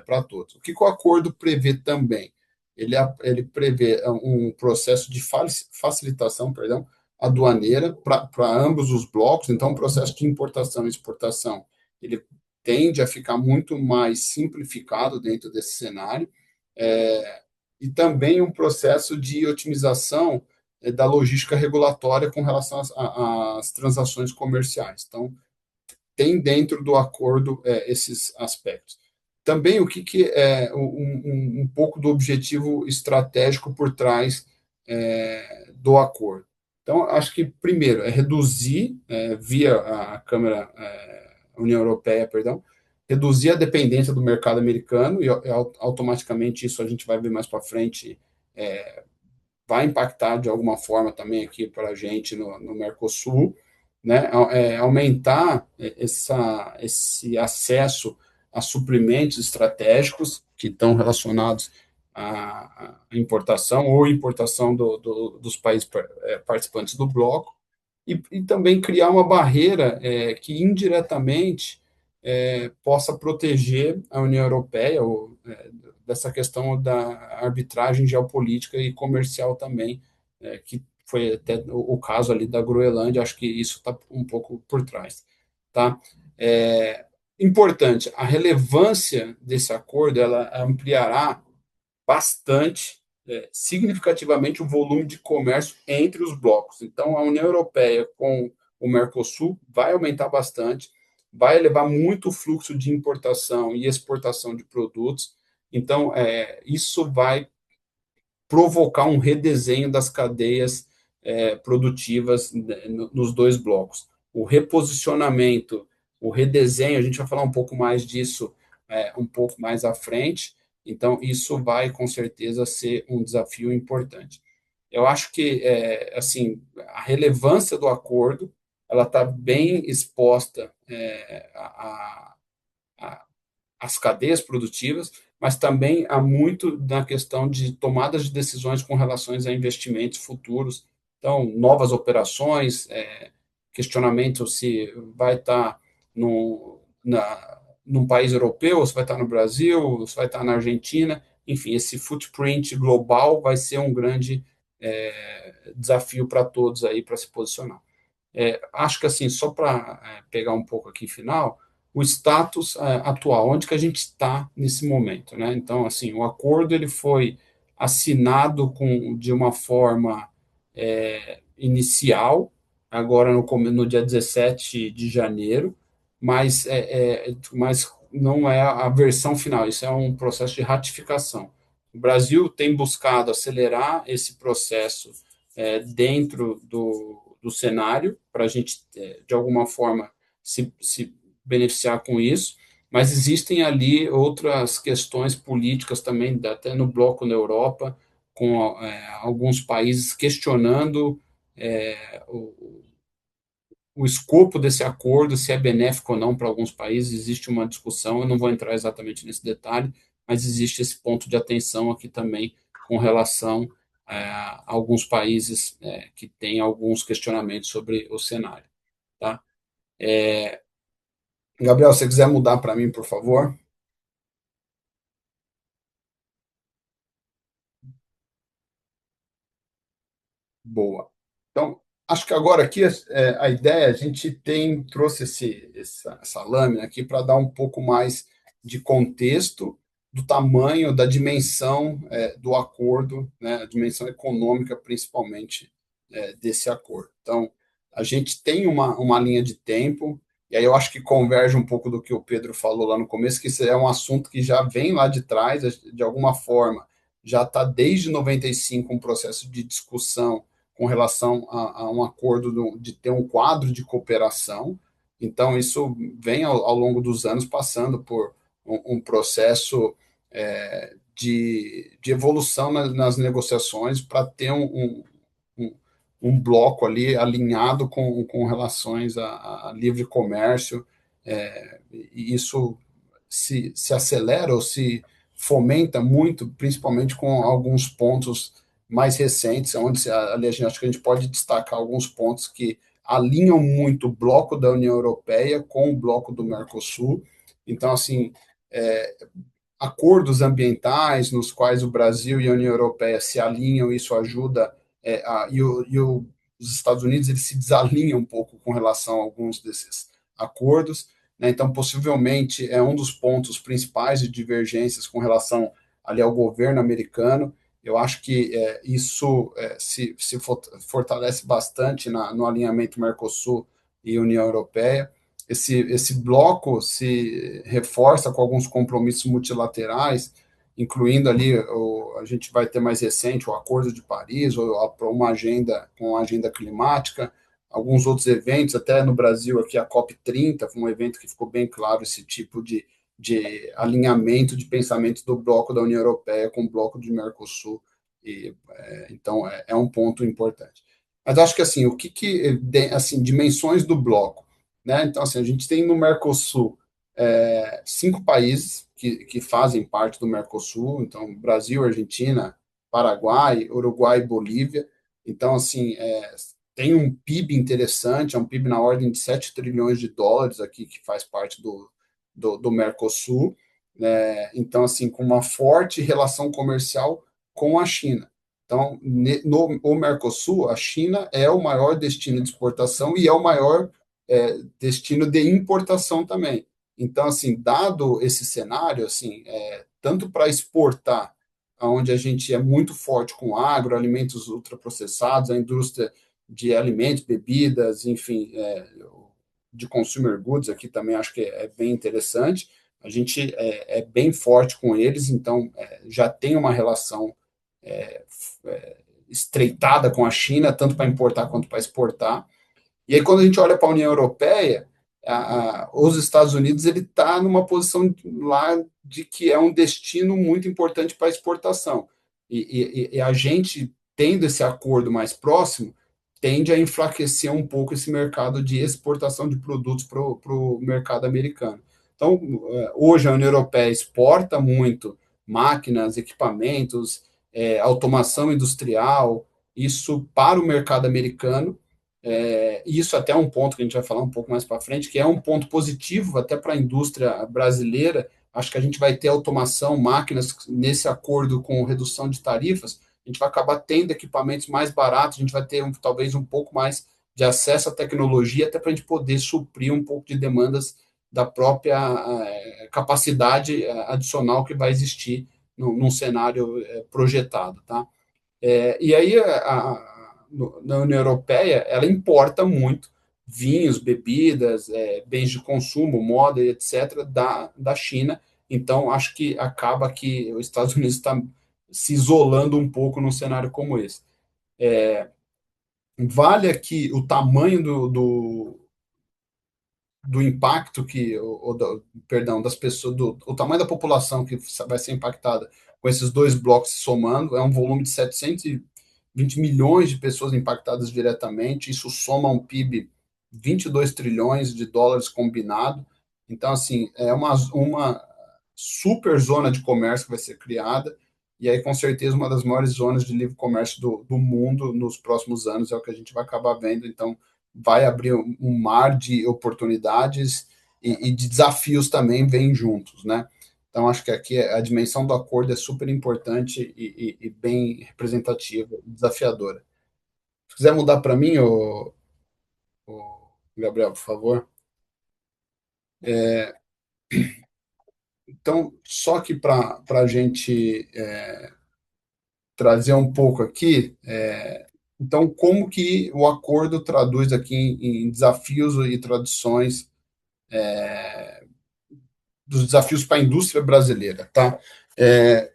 Speaker 5: para todos. O que o acordo prevê também? Ele prevê um processo de facilitação, perdão, aduaneira para ambos os blocos, então o processo de importação e exportação ele tende a ficar muito mais simplificado dentro desse cenário, e também um processo de otimização da logística regulatória com relação às transações comerciais. Então, tem dentro do acordo esses aspectos. Também o que é um pouco do objetivo estratégico por trás do acordo. Então, acho que, primeiro, é reduzir, via a Câmara, União Europeia, perdão, reduzir a dependência do mercado americano, e automaticamente isso a gente vai ver mais para frente, vai impactar de alguma forma também aqui para a gente no Mercosul, né? Aumentar esse acesso a suprimentos estratégicos que estão relacionados à importação ou importação dos países participantes do bloco, e também criar uma barreira que indiretamente possa proteger a União Europeia dessa questão da arbitragem geopolítica e comercial também, que foi até o caso ali da Groenlândia, acho que isso está um pouco por trás. Tá? Importante, a relevância desse acordo, ela ampliará bastante, significativamente, o volume de comércio entre os blocos. Então, a União Europeia com o Mercosul vai aumentar bastante, vai elevar muito o fluxo de importação e exportação de produtos. Então, isso vai provocar um redesenho das cadeias produtivas nos dois blocos. O reposicionamento, o redesenho, a gente vai falar um pouco mais disso um pouco mais à frente, então isso vai com certeza ser um desafio importante. Eu acho que assim, a relevância do acordo ela está bem exposta às cadeias produtivas, mas também há muito na questão de tomadas de decisões com relação a investimentos futuros. Então, novas operações, questionamento se vai estar num país europeu, se vai estar no Brasil, se vai estar na Argentina. Enfim, esse footprint global vai ser um grande desafio para todos aí para se posicionar. Acho que assim, só para pegar um pouco aqui final, o status atual, onde que a gente está nesse momento, né? Então, assim, o acordo ele foi assinado de uma forma inicial, agora no dia 17 de janeiro, mas não é a versão final, isso é um processo de ratificação. O Brasil tem buscado acelerar esse processo dentro do cenário, para a gente, de alguma forma, se beneficiar com isso, mas existem ali outras questões políticas também, até no bloco na Europa, com alguns países questionando o escopo desse acordo, se é benéfico ou não para alguns países. Existe uma discussão, eu não vou entrar exatamente nesse detalhe, mas existe esse ponto de atenção aqui também com relação a alguns países que têm alguns questionamentos sobre o cenário. Tá? Gabriel, se você quiser mudar para mim, por favor. Boa. Então, acho que agora aqui a ideia, a gente trouxe essa lâmina aqui para dar um pouco mais de contexto do tamanho, da dimensão do acordo, né, a dimensão econômica, principalmente, desse acordo. Então, a gente tem uma linha de tempo, e aí eu acho que converge um pouco do que o Pedro falou lá no começo, que isso é um assunto que já vem lá de trás, de alguma forma, já está desde 95 um processo de discussão com relação a um acordo de ter um quadro de cooperação. Então, isso vem ao longo dos anos passando por um processo de evolução nas negociações para ter um, um bloco ali alinhado com relações a livre comércio, e isso se acelera ou se fomenta muito, principalmente com alguns pontos mais recentes, onde ali acho que a gente pode destacar alguns pontos que alinham muito o bloco da União Europeia com o bloco do Mercosul. Então, assim, acordos ambientais nos quais o Brasil e a União Europeia se alinham, isso ajuda, os Estados Unidos eles se desalinham um pouco com relação a alguns desses acordos, né? Então, possivelmente, é um dos pontos principais de divergências com relação ali ao governo americano. Eu acho que isso se fortalece bastante no alinhamento Mercosul e União Europeia. Esse bloco se reforça com alguns compromissos multilaterais, incluindo ali, a gente vai ter mais recente o Acordo de Paris, ou uma agenda com a agenda climática, alguns outros eventos, até no Brasil aqui a COP30, foi um evento que ficou bem claro esse tipo de alinhamento de pensamentos do bloco da União Europeia com o bloco de Mercosul, e então é um ponto importante. Mas acho que assim, assim, dimensões do bloco, né? Então, assim, a gente tem no Mercosul 5 países que fazem parte do Mercosul, então Brasil, Argentina, Paraguai, Uruguai e Bolívia. Então, assim, tem um PIB interessante, é um PIB na ordem de 7 trilhões de dólares aqui, que faz parte do Mercosul, né? Então, assim, com uma forte relação comercial com a China. Então, no Mercosul, a China é o maior destino de exportação e é o maior destino de importação também. Então, assim, dado esse cenário, assim, tanto para exportar, onde a gente é muito forte com agro, alimentos ultraprocessados, a indústria de alimentos, bebidas, enfim, de consumer goods aqui também acho que é bem interessante. A gente é bem forte com eles, então já tem uma relação estreitada com a China, tanto para importar quanto para exportar. E aí, quando a gente olha para a União Europeia, os Estados Unidos ele está numa posição lá de que é um destino muito importante para a exportação. E a gente, tendo esse acordo mais próximo, tende a enfraquecer um pouco esse mercado de exportação de produtos para o mercado americano. Então, hoje a União Europeia exporta muito máquinas, equipamentos, automação industrial, isso para o mercado americano. Isso até é um ponto que a gente vai falar um pouco mais para frente, que é um ponto positivo até para a indústria brasileira. Acho que a gente vai ter automação, máquinas nesse acordo com redução de tarifas, a gente vai acabar tendo equipamentos mais baratos, a gente vai ter talvez um pouco mais de acesso à tecnologia, até para a gente poder suprir um pouco de demandas da própria capacidade adicional que vai existir num cenário projetado, tá? E aí, na União Europeia, ela importa muito vinhos, bebidas, bens de consumo, moda, etc., da China. Então, acho que acaba que os Estados Unidos está se isolando um pouco num cenário como esse. Vale aqui o tamanho do impacto perdão, das pessoas, o tamanho da população que vai ser impactada com esses dois blocos se somando, é um volume de 720 milhões de pessoas impactadas diretamente, isso soma um PIB 22 trilhões de dólares combinado, então, assim, é uma super zona de comércio que vai ser criada, e aí, com certeza, uma das maiores zonas de livre comércio do mundo nos próximos anos, é o que a gente vai acabar vendo, então, vai abrir um mar de oportunidades e de desafios também vêm juntos, né? Então, acho que aqui a dimensão do acordo é super importante e bem representativa, desafiadora. Se quiser mudar para mim, Gabriel, por favor. Então, só que para a gente trazer um pouco aqui, então, como que o acordo traduz aqui em desafios e tradições dos desafios para a indústria brasileira, tá?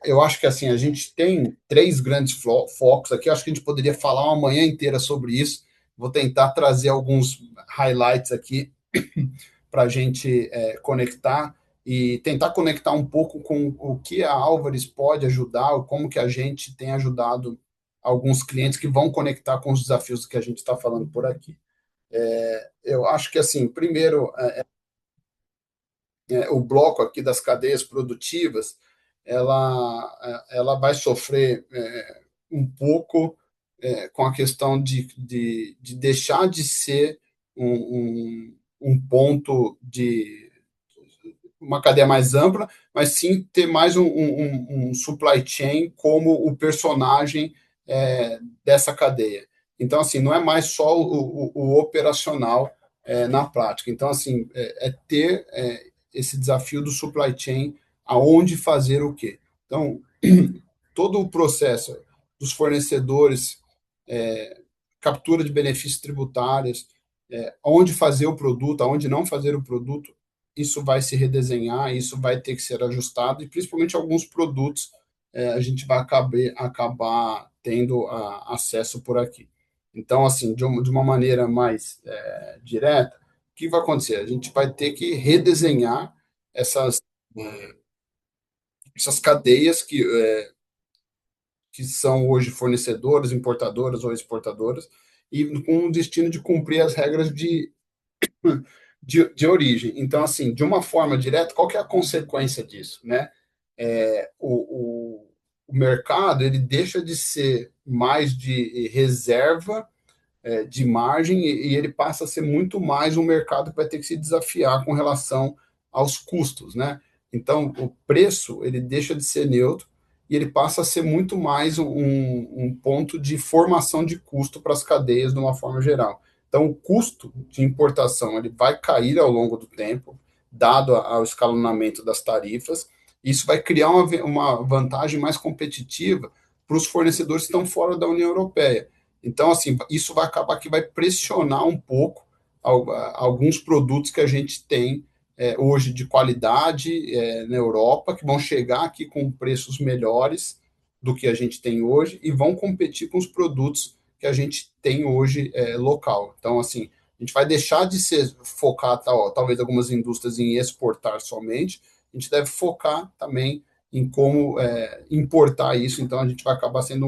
Speaker 5: Eu acho que assim a gente tem três grandes focos aqui. Acho que a gente poderia falar uma manhã inteira sobre isso. Vou tentar trazer alguns highlights aqui para a gente conectar e tentar conectar um pouco com o que a Álvares pode ajudar, ou como que a gente tem ajudado alguns clientes que vão conectar com os desafios que a gente está falando por aqui. Eu acho que assim, primeiro o bloco aqui das cadeias produtivas, ela vai sofrer um pouco com a questão de deixar de ser um ponto de uma cadeia mais ampla, mas sim ter mais um supply chain como o personagem dessa cadeia. Então, assim, não é mais só o operacional na prática. Então, assim, ter esse desafio do supply chain, aonde fazer o quê. Então, todo o processo dos fornecedores, captura de benefícios tributários, onde fazer o produto, aonde não fazer o produto, isso vai se redesenhar, isso vai ter que ser ajustado, e principalmente alguns produtos a gente vai acabar tendo acesso por aqui. Então, assim, de uma maneira mais direta, o que vai acontecer? A gente vai ter que redesenhar essas, essas cadeias que são hoje fornecedoras, importadoras ou exportadoras, e com o destino de cumprir as regras de origem. Então, assim, de uma forma direta, qual que é a consequência disso, né? O mercado ele deixa de ser mais de reserva de margem e ele passa a ser muito mais um mercado que vai ter que se desafiar com relação aos custos, né? Então, o preço ele deixa de ser neutro e ele passa a ser muito mais um ponto de formação de custo para as cadeias de uma forma geral. Então, o custo de importação ele vai cair ao longo do tempo, dado ao escalonamento das tarifas. Isso vai criar uma vantagem mais competitiva para os fornecedores que estão fora da União Europeia. Então, assim, isso vai acabar que vai pressionar um pouco alguns produtos que a gente tem hoje de qualidade na Europa, que vão chegar aqui com preços melhores do que a gente tem hoje e vão competir com os produtos que a gente tem hoje local. Então, assim, a gente vai deixar de ser focar, talvez algumas indústrias em exportar somente, a gente deve focar também em como importar isso, então a gente vai acabar sendo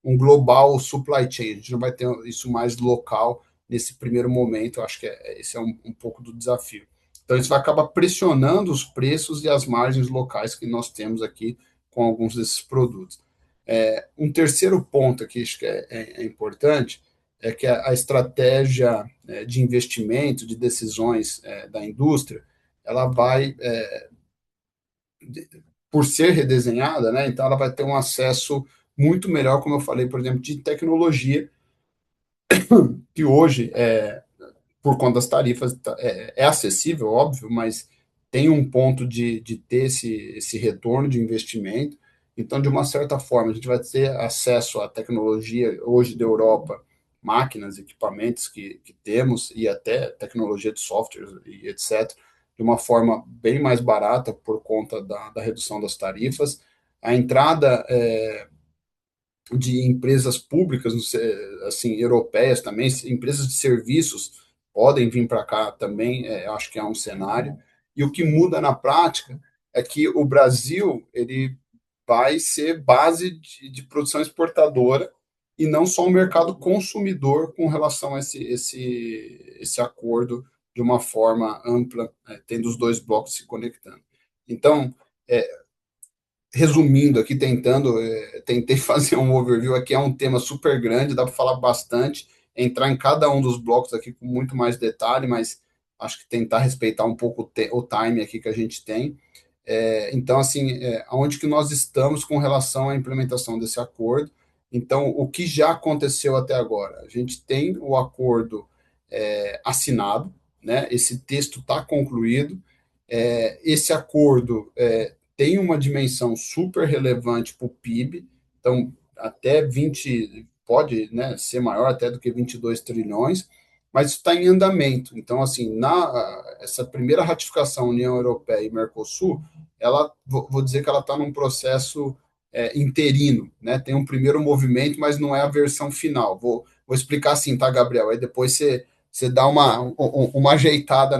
Speaker 5: um global supply chain, a gente não vai ter isso mais local nesse primeiro momento, eu acho que esse é um pouco do desafio. Então, isso vai acabar pressionando os preços e as margens locais que nós temos aqui com alguns desses produtos. Um terceiro ponto aqui, acho que é importante, é que a estratégia de investimento, de decisões da indústria, ela vai, por ser redesenhada, né, então ela vai ter um acesso muito melhor, como eu falei, por exemplo, de tecnologia, que hoje, por conta das tarifas, é acessível, óbvio, mas tem um ponto de ter esse retorno de investimento. Então, de uma certa forma, a gente vai ter acesso à tecnologia hoje da Europa, máquinas, equipamentos que temos, e até tecnologia de software e etc., de uma forma bem mais barata por conta da redução das tarifas. A entrada de empresas públicas, assim, europeias também, empresas de serviços podem vir para cá também, acho que é um cenário. E o que muda na prática é que o Brasil ele vai ser base de produção exportadora e não só um mercado consumidor com relação a esse acordo de uma forma ampla, tendo os dois blocos se conectando. Então, resumindo aqui, tentei fazer um overview aqui, é um tema super grande, dá para falar bastante, entrar em cada um dos blocos aqui com muito mais detalhe, mas acho que tentar respeitar um pouco o time aqui que a gente tem. Então, assim, aonde que nós estamos com relação à implementação desse acordo? Então, o que já aconteceu até agora? A gente tem o acordo assinado, né? Esse texto está concluído. Esse acordo tem uma dimensão super relevante para o PIB, então até 20, pode, né, ser maior até do que 22 trilhões, mas isso está em andamento. Então, assim, essa primeira ratificação União Europeia e Mercosul, ela, vou dizer que ela está num processo interino, né? Tem um primeiro movimento, mas não é a versão final. Vou explicar assim, tá, Gabriel? Aí depois você dá uma ajeitada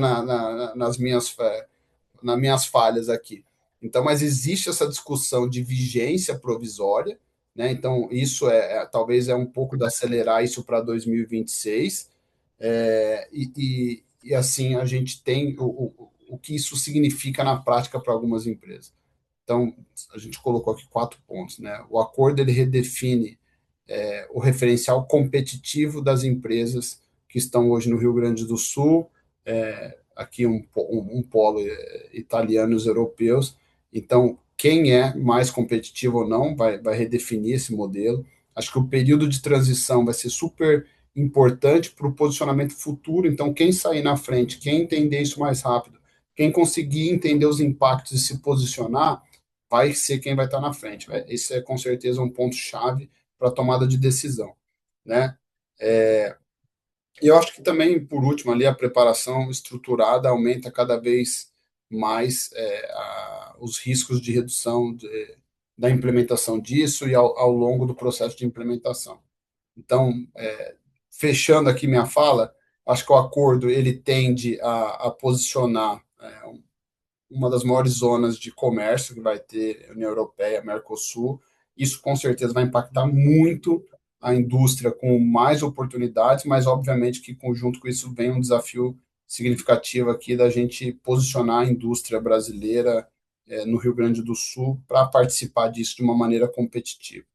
Speaker 5: nas minhas falhas aqui. Então, mas existe essa discussão de vigência provisória, né? Então, isso talvez um pouco de acelerar isso para 2026, e assim a gente tem o que isso significa na prática para algumas empresas. Então, a gente colocou aqui 4 pontos, né? O acordo ele redefine o referencial competitivo das empresas que estão hoje no Rio Grande do Sul, aqui um polo italianos europeus. Então, quem é mais competitivo ou não vai redefinir esse modelo. Acho que o período de transição vai ser super importante para o posicionamento futuro. Então, quem sair na frente, quem entender isso mais rápido, quem conseguir entender os impactos e se posicionar, vai ser quem vai estar na frente. Esse é com certeza um ponto-chave para a tomada de decisão, né? E eu acho que também, por último, ali a preparação estruturada aumenta cada vez mais os riscos de redução da implementação disso e ao longo do processo de implementação. Então, fechando aqui minha fala, acho que o acordo ele tende a posicionar uma das maiores zonas de comércio que vai ter a União Europeia, Mercosul. Isso com certeza vai impactar muito a indústria com mais oportunidades, mas obviamente que conjunto com isso vem um desafio significativo aqui da gente posicionar a indústria brasileira no Rio Grande do Sul para participar disso de uma maneira competitiva,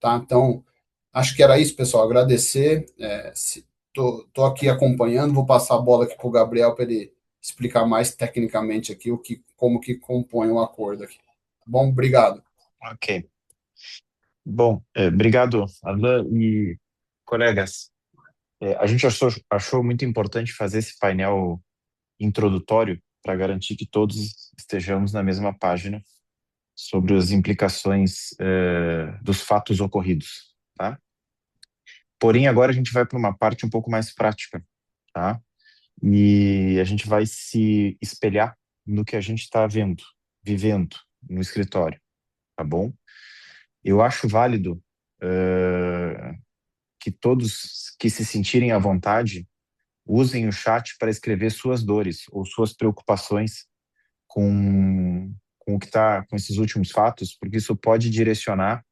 Speaker 5: tá? Então, acho que era isso, pessoal. Agradecer. Tô aqui acompanhando, vou passar a bola aqui para o Gabriel para ele explicar mais tecnicamente aqui como que compõe o acordo aqui. Tá bom? Obrigado.
Speaker 3: Ok. Bom, obrigado, Arlan e colegas. A gente achou muito importante fazer esse painel introdutório para garantir que todos estejamos na mesma página sobre as implicações dos fatos ocorridos, tá? Porém, agora a gente vai para uma parte um pouco mais prática, tá? E a gente vai se espelhar no que a gente está vendo, vivendo no escritório, tá bom? Eu acho válido que todos que se sentirem à vontade usem o chat para escrever suas dores ou suas preocupações com o que está com esses últimos fatos, porque isso pode direcionar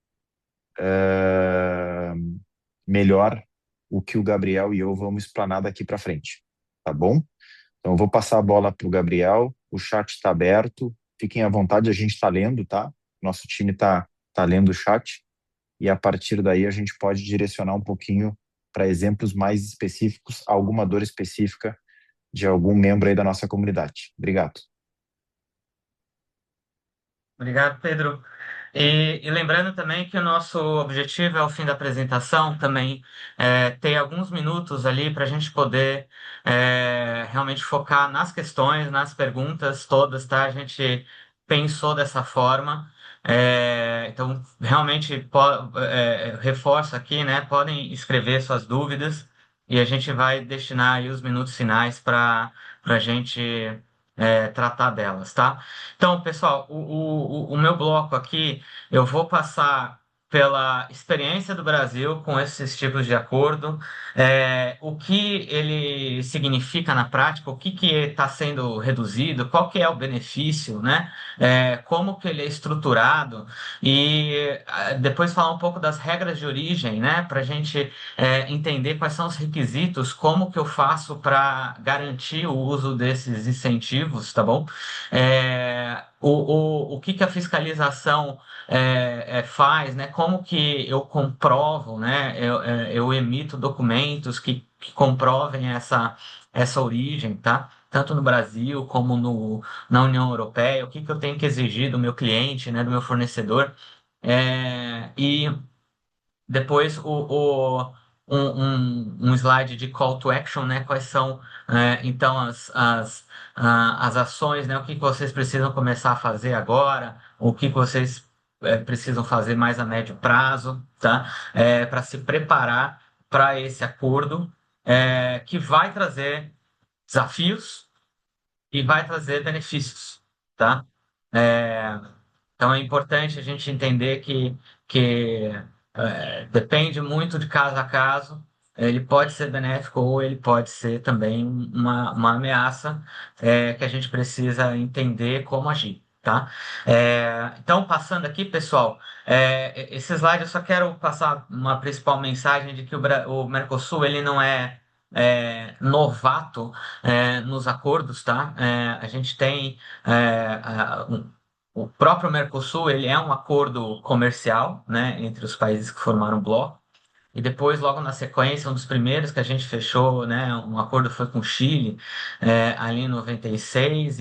Speaker 3: melhor o que o Gabriel e eu vamos explanar daqui para frente, tá bom? Então eu vou passar a bola para o Gabriel, o chat está aberto, fiquem à vontade, a gente está lendo, tá? Nosso time tá lendo o chat e a partir daí a gente pode direcionar um pouquinho para exemplos mais específicos, alguma dor específica de algum membro aí da nossa comunidade. Obrigado.
Speaker 4: Obrigado, Pedro. E lembrando também que o nosso objetivo é, ao fim da apresentação, também ter alguns minutos ali para a gente poder realmente focar nas questões, nas perguntas todas, tá? A gente pensou dessa forma. Então, realmente, reforço aqui, né? Podem escrever suas dúvidas e a gente vai destinar aí os minutos finais para a gente tratar delas, tá? Então, pessoal, o meu bloco aqui, eu vou passar pela experiência do Brasil com esses tipos de acordo, o que ele significa na prática, o que que está sendo reduzido, qual que é o benefício, né? Como que ele é estruturado e depois falar um pouco das regras de origem, né? Para a gente entender quais são os requisitos, como que eu faço para garantir o uso desses incentivos, tá bom? O que que a fiscalização faz, né? Como que eu comprovo, né? Eu emito documentos que comprovem essa origem, tá? Tanto no Brasil como na União Europeia, o que que eu tenho que exigir do meu cliente, né? Do meu fornecedor. E depois um slide de call to action, né? Quais são então as ações, né? O que que vocês precisam começar a fazer agora, o que que vocês precisam fazer mais a médio prazo, tá? Para se preparar para esse acordo que vai trazer desafios e vai trazer benefícios, tá? É, então é importante a gente entender que depende muito de caso a caso. Ele pode ser benéfico ou ele pode ser também uma ameaça que a gente precisa entender como agir, tá? Então, passando aqui, pessoal, esse slide eu só quero passar uma principal mensagem de que o Mercosul ele não é novato nos acordos, tá? A gente tem o próprio Mercosul, ele é um acordo comercial, né, entre os países que formaram o bloco. E depois, logo na sequência, um dos primeiros que a gente fechou, né, um acordo foi com o Chile, ali em 96,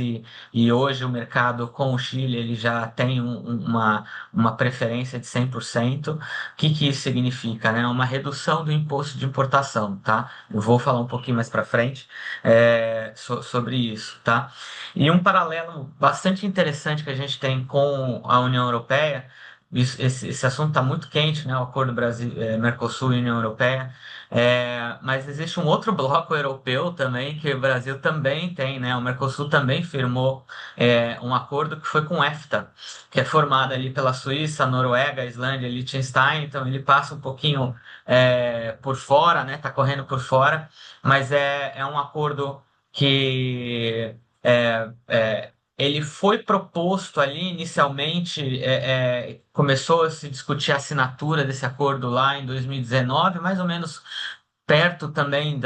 Speaker 4: e hoje o mercado com o Chile ele já tem uma preferência de 100%. O que que isso significa, né? Uma redução do imposto de importação, tá? Eu vou falar um pouquinho mais para frente sobre isso, tá? E um paralelo bastante interessante que a gente tem com a União Europeia, esse assunto está muito quente, né? O acordo Brasil, Mercosul e União Europeia. Mas existe um outro bloco europeu também que o Brasil também tem, né? O Mercosul também firmou um acordo que foi com o EFTA, que é formado ali pela Suíça, Noruega, Islândia, Liechtenstein. Então ele passa um pouquinho por fora, né? Tá correndo por fora, mas é um acordo que ele foi proposto ali inicialmente, começou a se discutir a assinatura desse acordo lá em 2019, mais ou menos perto também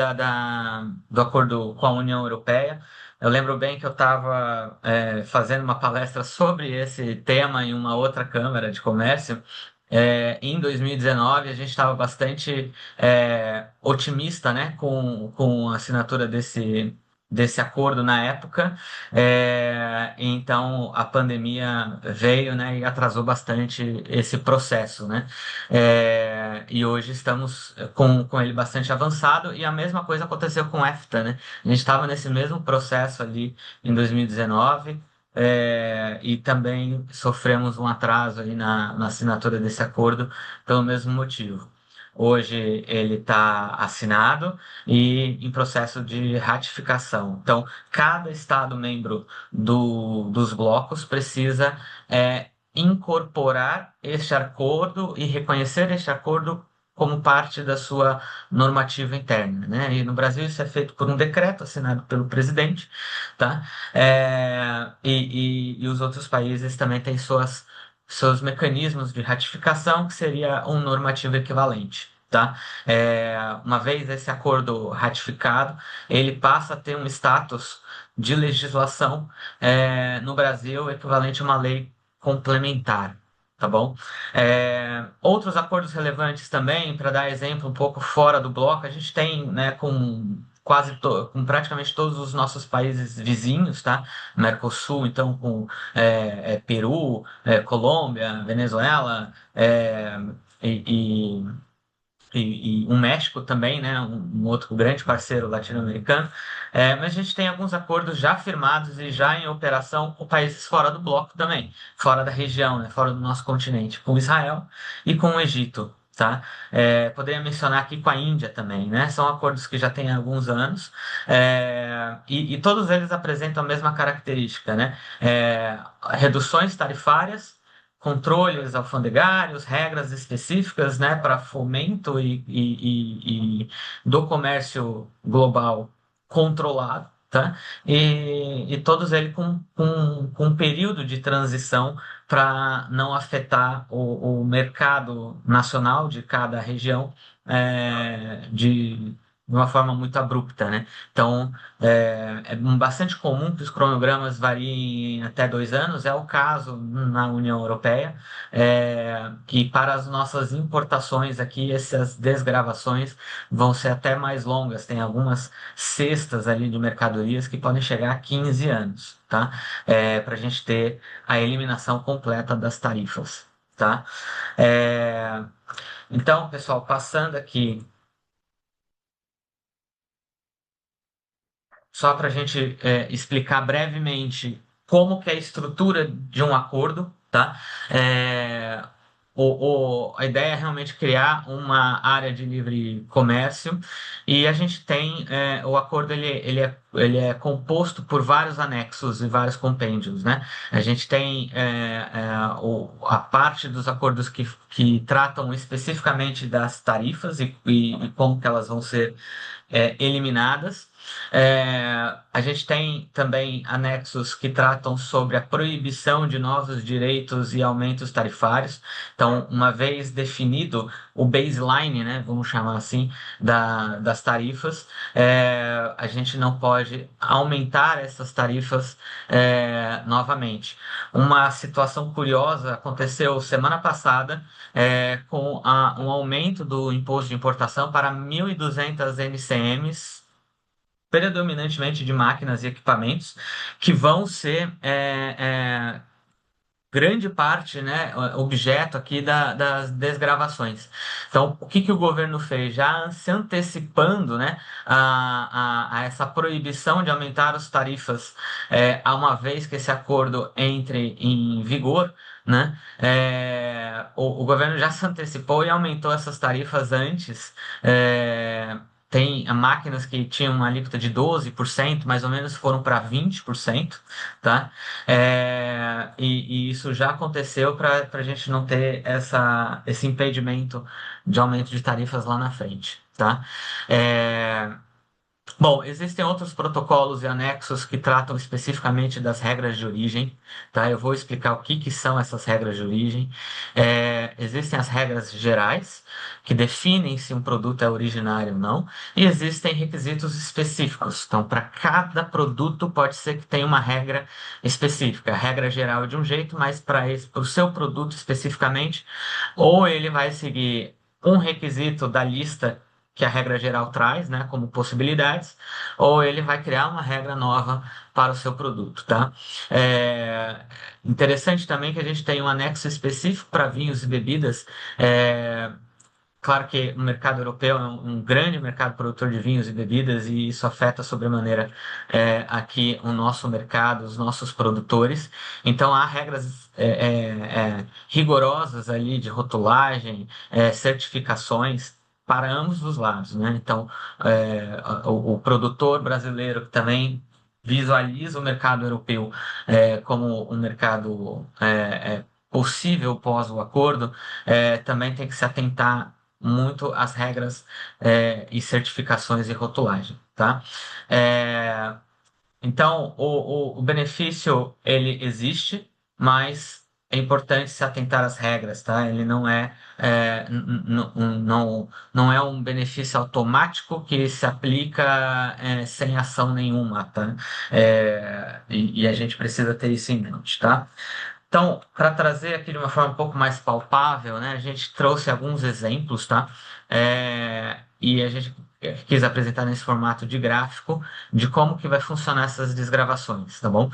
Speaker 4: do acordo com a União Europeia. Eu lembro bem que eu estava fazendo uma palestra sobre esse tema em uma outra Câmara de Comércio. Em 2019, a gente estava bastante otimista, né, com a assinatura desse acordo na época. Então a pandemia veio, né, e atrasou bastante esse processo, né? E hoje estamos com ele bastante avançado, e a mesma coisa aconteceu com o EFTA, né? A gente estava nesse mesmo processo ali em 2019, e também sofremos um atraso aí na assinatura desse acordo pelo mesmo motivo. Hoje ele está assinado e em processo de ratificação. Então, cada Estado membro dos blocos precisa incorporar este acordo e reconhecer este acordo como parte da sua normativa interna, né? E no Brasil isso é feito por um decreto assinado pelo presidente, tá? E os outros países também têm seus mecanismos de ratificação, que seria um normativo equivalente, tá? Uma vez esse acordo ratificado, ele passa a ter um status de legislação no Brasil equivalente a uma lei complementar, tá bom? Outros acordos relevantes também, para dar exemplo um pouco fora do bloco, a gente tem, né, com praticamente todos os nossos países vizinhos, tá? Mercosul, então com Peru, Colômbia, Venezuela, e, e um México também, né, um outro grande parceiro latino-americano. Mas a gente tem alguns acordos já firmados e já em operação com países fora do bloco também, fora da região, né, fora do nosso continente, com Israel e com o Egito. Tá? Poderia mencionar aqui com a Índia também, né? São acordos que já têm alguns anos, e todos eles apresentam a mesma característica, né? Reduções tarifárias, controles alfandegários, regras específicas, né, para fomento e do comércio global controlado, tá? E todos eles com um período de transição para não afetar o mercado nacional de cada região de uma forma muito abrupta, né? Então, é bastante comum que os cronogramas variem até 2 anos, é o caso na União Europeia, que para as nossas importações aqui, essas desgravações vão ser até mais longas, tem algumas cestas ali de mercadorias que podem chegar a 15 anos, tá? Para a gente ter a eliminação completa das tarifas, tá? É, então, pessoal, passando aqui só para a gente explicar brevemente como que é a estrutura de um acordo, tá? É, a ideia é realmente criar uma área de livre comércio e a gente tem o acordo ele é composto por vários anexos e vários compêndios, né? A gente tem a parte dos acordos que tratam especificamente das tarifas e como que elas vão ser eliminadas. A gente tem também anexos que tratam sobre a proibição de novos direitos e aumentos tarifários. Então, uma vez definido o baseline, né, vamos chamar assim, das tarifas, a gente não pode aumentar essas tarifas novamente. Uma situação curiosa aconteceu semana passada com um aumento do imposto de importação para 1.200 NCMs, predominantemente de máquinas e equipamentos, que vão ser grande parte, né, objeto aqui das desgravações. Então, o que que o governo fez? Já se antecipando, né, a essa proibição de aumentar as tarifas a uma vez que esse acordo entre em vigor, né, o governo já se antecipou e aumentou essas tarifas antes. Tem máquinas que tinham uma alíquota de 12%, mais ou menos, foram para 20%, tá? E isso já aconteceu para a gente não ter esse impedimento de aumento de tarifas lá na frente, tá? É, Bom, existem outros protocolos e anexos que tratam especificamente das regras de origem, tá? Eu vou explicar o que que são essas regras de origem. Existem as regras gerais, que definem se um produto é originário ou não, e existem requisitos específicos. Então, para cada produto pode ser que tenha uma regra específica. A regra geral é de um jeito, mas para o seu produto especificamente, ou ele vai seguir um requisito da lista que a regra geral traz, né, como possibilidades, ou ele vai criar uma regra nova para o seu produto, tá? É interessante também que a gente tem um anexo específico para vinhos e bebidas. Claro que o mercado europeu é um grande mercado produtor de vinhos e bebidas e isso afeta sobremaneira aqui o nosso mercado, os nossos produtores. Então há regras rigorosas ali de rotulagem, certificações para ambos os lados, né? Então o produtor brasileiro que também visualiza o mercado europeu como um mercado possível pós o acordo, também tem que se atentar muito às regras e certificações e rotulagem, tá? É, então, o benefício, ele existe, mas é importante se atentar às regras, tá? Ele não é um benefício automático que se aplica sem ação nenhuma, tá? E a gente precisa ter isso em mente, tá? Então, para trazer aqui de uma forma um pouco mais palpável, né, a gente trouxe alguns exemplos, tá? E a gente quis apresentar nesse formato de gráfico de como que vai funcionar essas desgravações, tá bom?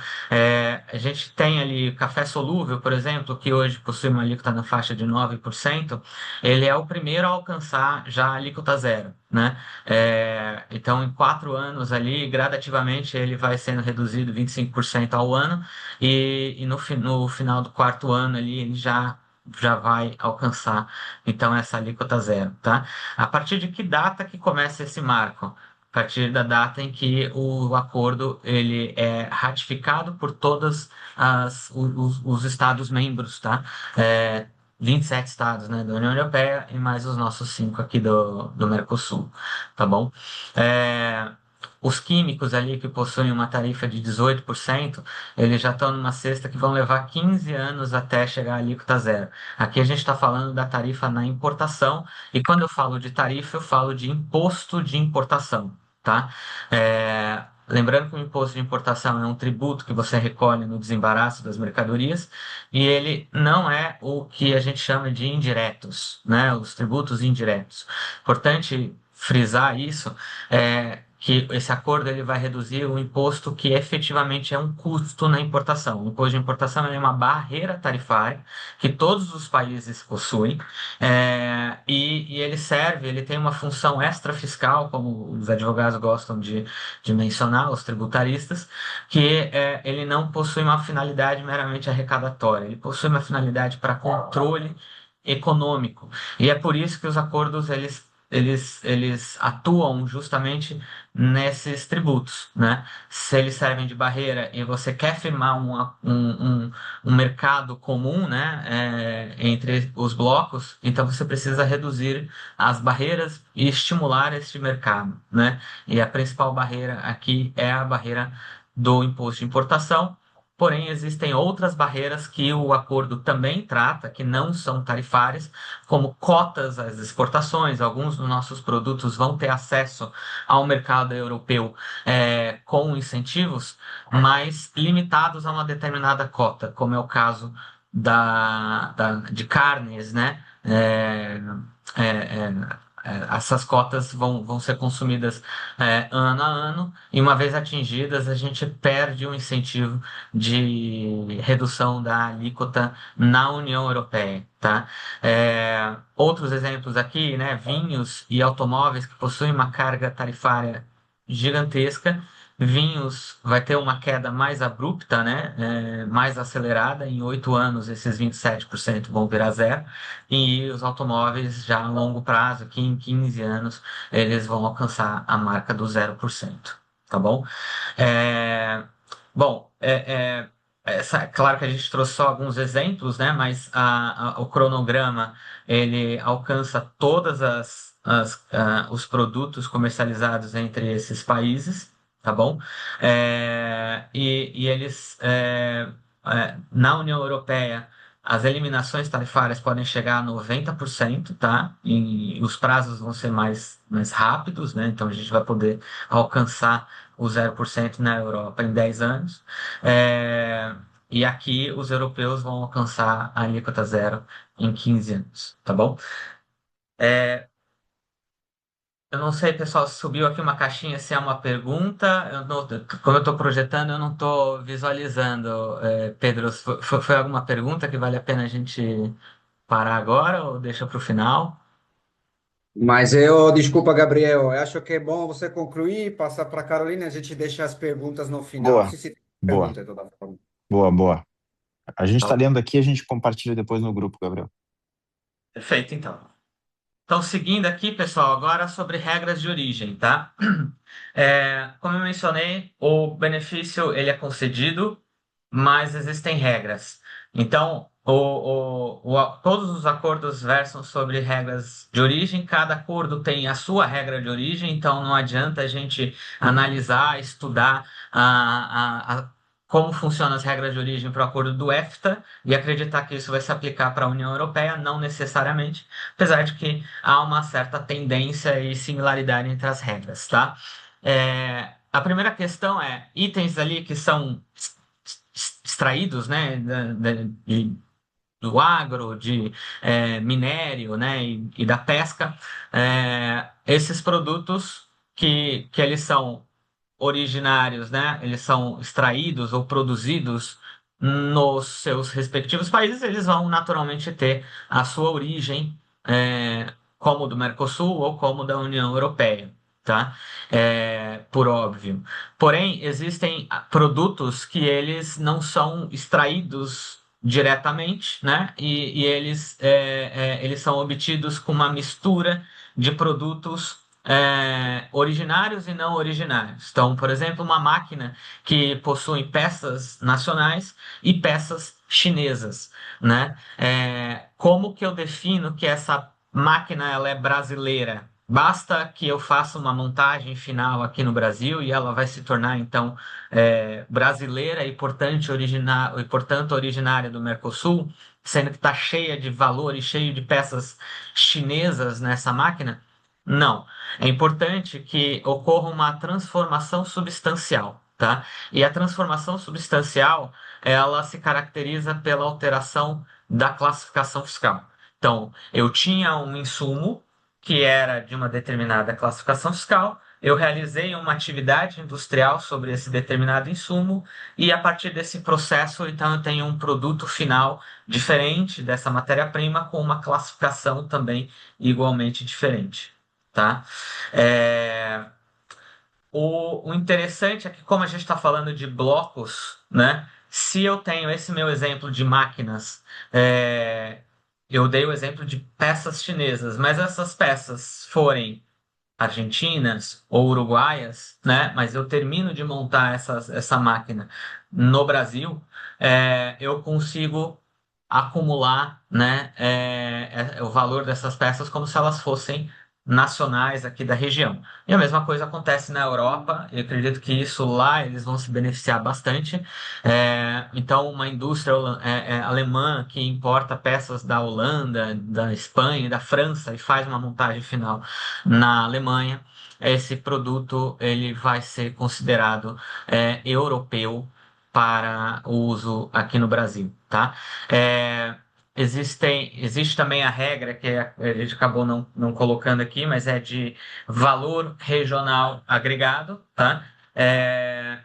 Speaker 4: A gente tem ali café solúvel, por exemplo, que hoje possui uma alíquota na faixa de 9%, ele é o primeiro a alcançar já a alíquota zero, né? Então, em 4 anos ali, gradativamente, ele vai sendo reduzido 25% ao ano, e no final do 4 ano ali, ele já vai alcançar, então, essa alíquota zero, tá? A partir de que data que começa esse marco? A partir da data em que o acordo ele é ratificado por todos os Estados membros, tá? 27 estados, né, da União Europeia e mais os nossos 5 aqui do Mercosul, tá bom? Os químicos ali que possuem uma tarifa de 18%, eles já estão numa cesta que vão levar 15 anos até chegar à alíquota zero. Aqui a gente está falando da tarifa na importação, e quando eu falo de tarifa, eu falo de imposto de importação, tá? Lembrando que o imposto de importação é um tributo que você recolhe no desembaraço das mercadorias, e ele não é o que a gente chama de indiretos, né? Os tributos indiretos. Importante frisar isso, que esse acordo ele vai reduzir o imposto que efetivamente é um custo na importação. O imposto de importação é uma barreira tarifária que todos os países possuem, e ele tem uma função extrafiscal, como os advogados gostam de mencionar, os tributaristas, que ele não possui uma finalidade meramente arrecadatória, ele possui uma finalidade para controle econômico. E é por isso que os acordos eles atuam justamente nesses tributos, né? Se eles servem de barreira e você quer firmar um mercado comum, né, entre os blocos, então você precisa reduzir as barreiras e estimular este mercado, né? E a principal barreira aqui é a barreira do imposto de importação. Porém, existem outras barreiras que o acordo também trata, que não são tarifárias, como cotas às exportações. Alguns dos nossos produtos vão ter acesso ao mercado europeu com incentivos, mas limitados a uma determinada cota, como é o caso de carnes, né? É, é, Essas cotas vão ser consumidas ano a ano, e uma vez atingidas, a gente perde o incentivo de redução da alíquota na União Europeia, tá? Outros exemplos aqui, né? Vinhos e automóveis que possuem uma carga tarifária gigantesca. Vinhos vai ter uma queda mais abrupta, né? Mais acelerada. Em 8 anos, esses 27% vão virar zero. E os automóveis, já a longo prazo, aqui em 15 anos, eles vão alcançar a marca do 0%, tá bom? Bom, claro que a gente trouxe só alguns exemplos, né? Mas o cronograma ele alcança todas os produtos comercializados entre esses países, tá bom? E eles na União Europeia, as eliminações tarifárias podem chegar a 90%, tá? E os prazos vão ser mais rápidos, né? Então a gente vai poder alcançar o 0% na Europa em 10 anos. E aqui os europeus vão alcançar a alíquota zero em 15 anos, tá bom? Eu não sei, pessoal, se subiu aqui uma caixinha se é uma pergunta. Como eu estou projetando, eu não estou visualizando. Pedro, foi alguma pergunta que vale a pena a gente parar agora ou deixa para o final?
Speaker 1: Mas desculpa, Gabriel, eu acho que é bom você concluir, passar para a Carolina, a gente deixa as perguntas no final.
Speaker 3: Boa,
Speaker 1: Se tem
Speaker 3: boa,
Speaker 1: pergunta, de toda forma.
Speaker 3: boa. A gente está
Speaker 4: Tá,
Speaker 3: lendo aqui, a gente compartilha depois no grupo, Gabriel.
Speaker 4: perfeito, então. Então, seguindo aqui, pessoal, agora sobre regras de origem, tá? Como eu mencionei, o benefício ele é concedido, mas existem regras. Então, todos os acordos versam sobre regras de origem, cada acordo tem a sua regra de origem, então não adianta a gente analisar, estudar como funcionam as regras de origem para o acordo do EFTA e acreditar que isso vai se aplicar para a União Europeia, não necessariamente, apesar de que há uma certa tendência e similaridade entre as regras, tá? A primeira questão é itens ali que são extraídos, né, do agro, de minério, né, e da pesca, esses produtos que eles são originários, né? Eles são extraídos ou produzidos nos seus respectivos países, eles vão naturalmente ter a sua origem, como do Mercosul ou como da União Europeia, tá? Por óbvio. Porém, existem produtos que eles não são extraídos diretamente, né? E eles são obtidos com uma mistura de produtos originários e não originários. Então, por exemplo, uma máquina que possui peças nacionais e peças chinesas, né? Como que eu defino que essa máquina ela é brasileira? Basta que eu faça uma montagem final aqui no Brasil e ela vai se tornar, então, brasileira e, portanto, originária do Mercosul, sendo que está cheia de valor e cheio de peças chinesas nessa máquina? Não. É importante que ocorra uma transformação substancial, tá? E a transformação substancial, ela se caracteriza pela alteração da classificação fiscal. Então, eu tinha um insumo que era de uma determinada classificação fiscal, eu realizei uma atividade industrial sobre esse determinado insumo e a partir desse processo, então, eu tenho um produto final diferente dessa matéria-prima com uma classificação também igualmente diferente, tá? É, o interessante é que, como a gente está falando de blocos, né? Se eu tenho esse meu exemplo de máquinas, eu dei o exemplo de peças chinesas, mas essas peças forem argentinas ou uruguaias, né? Mas eu termino de montar essa máquina no Brasil, eu consigo acumular, né, o valor dessas peças como se elas fossem nacionais aqui da região. E a mesma coisa acontece na Europa, e eu acredito que isso lá eles vão se beneficiar bastante. Então, uma indústria alemã que importa peças da Holanda, da Espanha, e da França e faz uma montagem final na Alemanha, esse produto ele vai ser considerado europeu para o uso aqui no Brasil, tá? Existe também a regra que a gente acabou não colocando aqui, mas é de valor regional agregado, tá?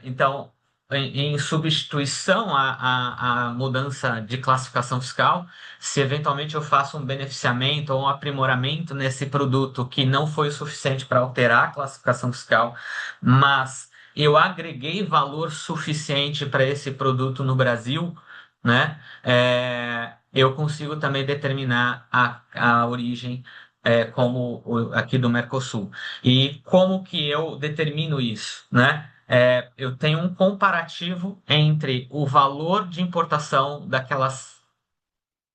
Speaker 4: Então, em substituição à mudança de classificação fiscal, se eventualmente eu faço um beneficiamento ou um aprimoramento nesse produto que não foi o suficiente para alterar a classificação fiscal, mas eu agreguei valor suficiente para esse produto no Brasil, né? Eu consigo também determinar a origem como aqui do Mercosul. E como que eu determino isso, né? Eu tenho um comparativo entre o valor de importação daquelas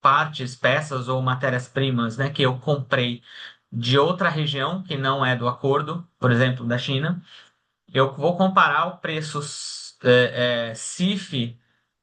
Speaker 4: partes, peças ou matérias-primas, né, que eu comprei de outra região que não é do acordo, por exemplo, da China. Eu vou comparar o preço CIF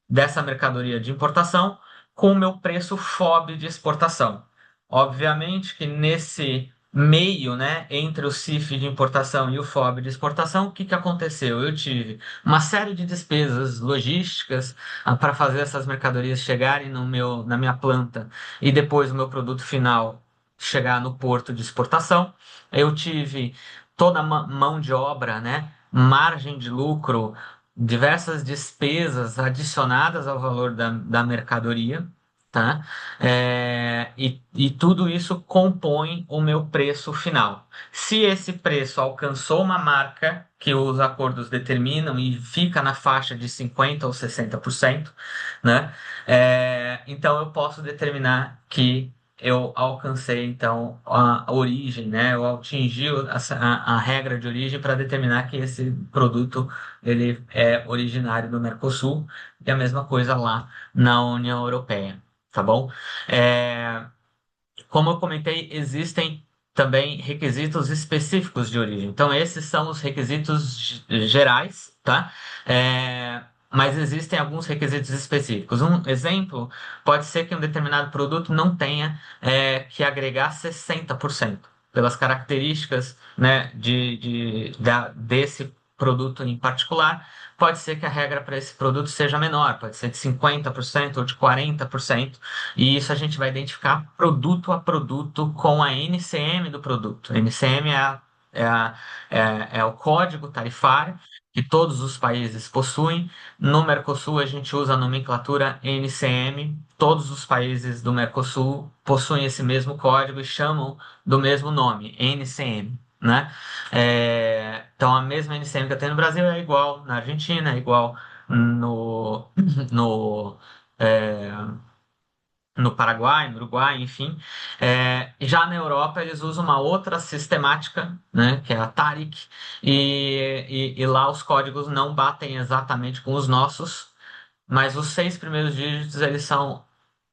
Speaker 4: dessa mercadoria de importação com o meu preço FOB de exportação. Obviamente que nesse meio, né, entre o CIF de importação e o FOB de exportação, o que que aconteceu? Eu tive uma série de despesas logísticas para fazer essas mercadorias chegarem na minha planta e depois o meu produto final chegar no porto de exportação. Eu tive toda a mão de obra, né, margem de lucro, diversas despesas adicionadas ao valor da mercadoria, tá? E tudo isso compõe o meu preço final. Se esse preço alcançou uma marca que os acordos determinam e fica na faixa de 50% ou 60%, né? Então eu posso determinar que eu alcancei então a origem, né? Eu atingi a regra de origem para determinar que esse produto ele é originário do Mercosul e a mesma coisa lá na União Europeia, tá bom? Como eu comentei, existem também requisitos específicos de origem. Então, esses são os requisitos gerais, tá? Mas existem alguns requisitos específicos. Um exemplo pode ser que um determinado produto não tenha que agregar 60%, pelas características, né, desse produto em particular, pode ser que a regra para esse produto seja menor, pode ser de 50% ou de 40%, e isso a gente vai identificar produto a produto com a NCM do produto. A NCM é, a- é o código tarifário que todos os países possuem. No Mercosul, a gente usa a nomenclatura NCM. Todos os países do Mercosul possuem esse mesmo código e chamam do mesmo nome, NCM, né? Então, a mesma NCM que eu tenho no Brasil é igual na Argentina, é igual no, no, é, no Paraguai, no Uruguai, enfim. Já na Europa, eles usam uma outra sistemática, né, que é a TARIC, e lá os códigos não batem exatamente com os nossos, mas os 6 primeiros dígitos eles são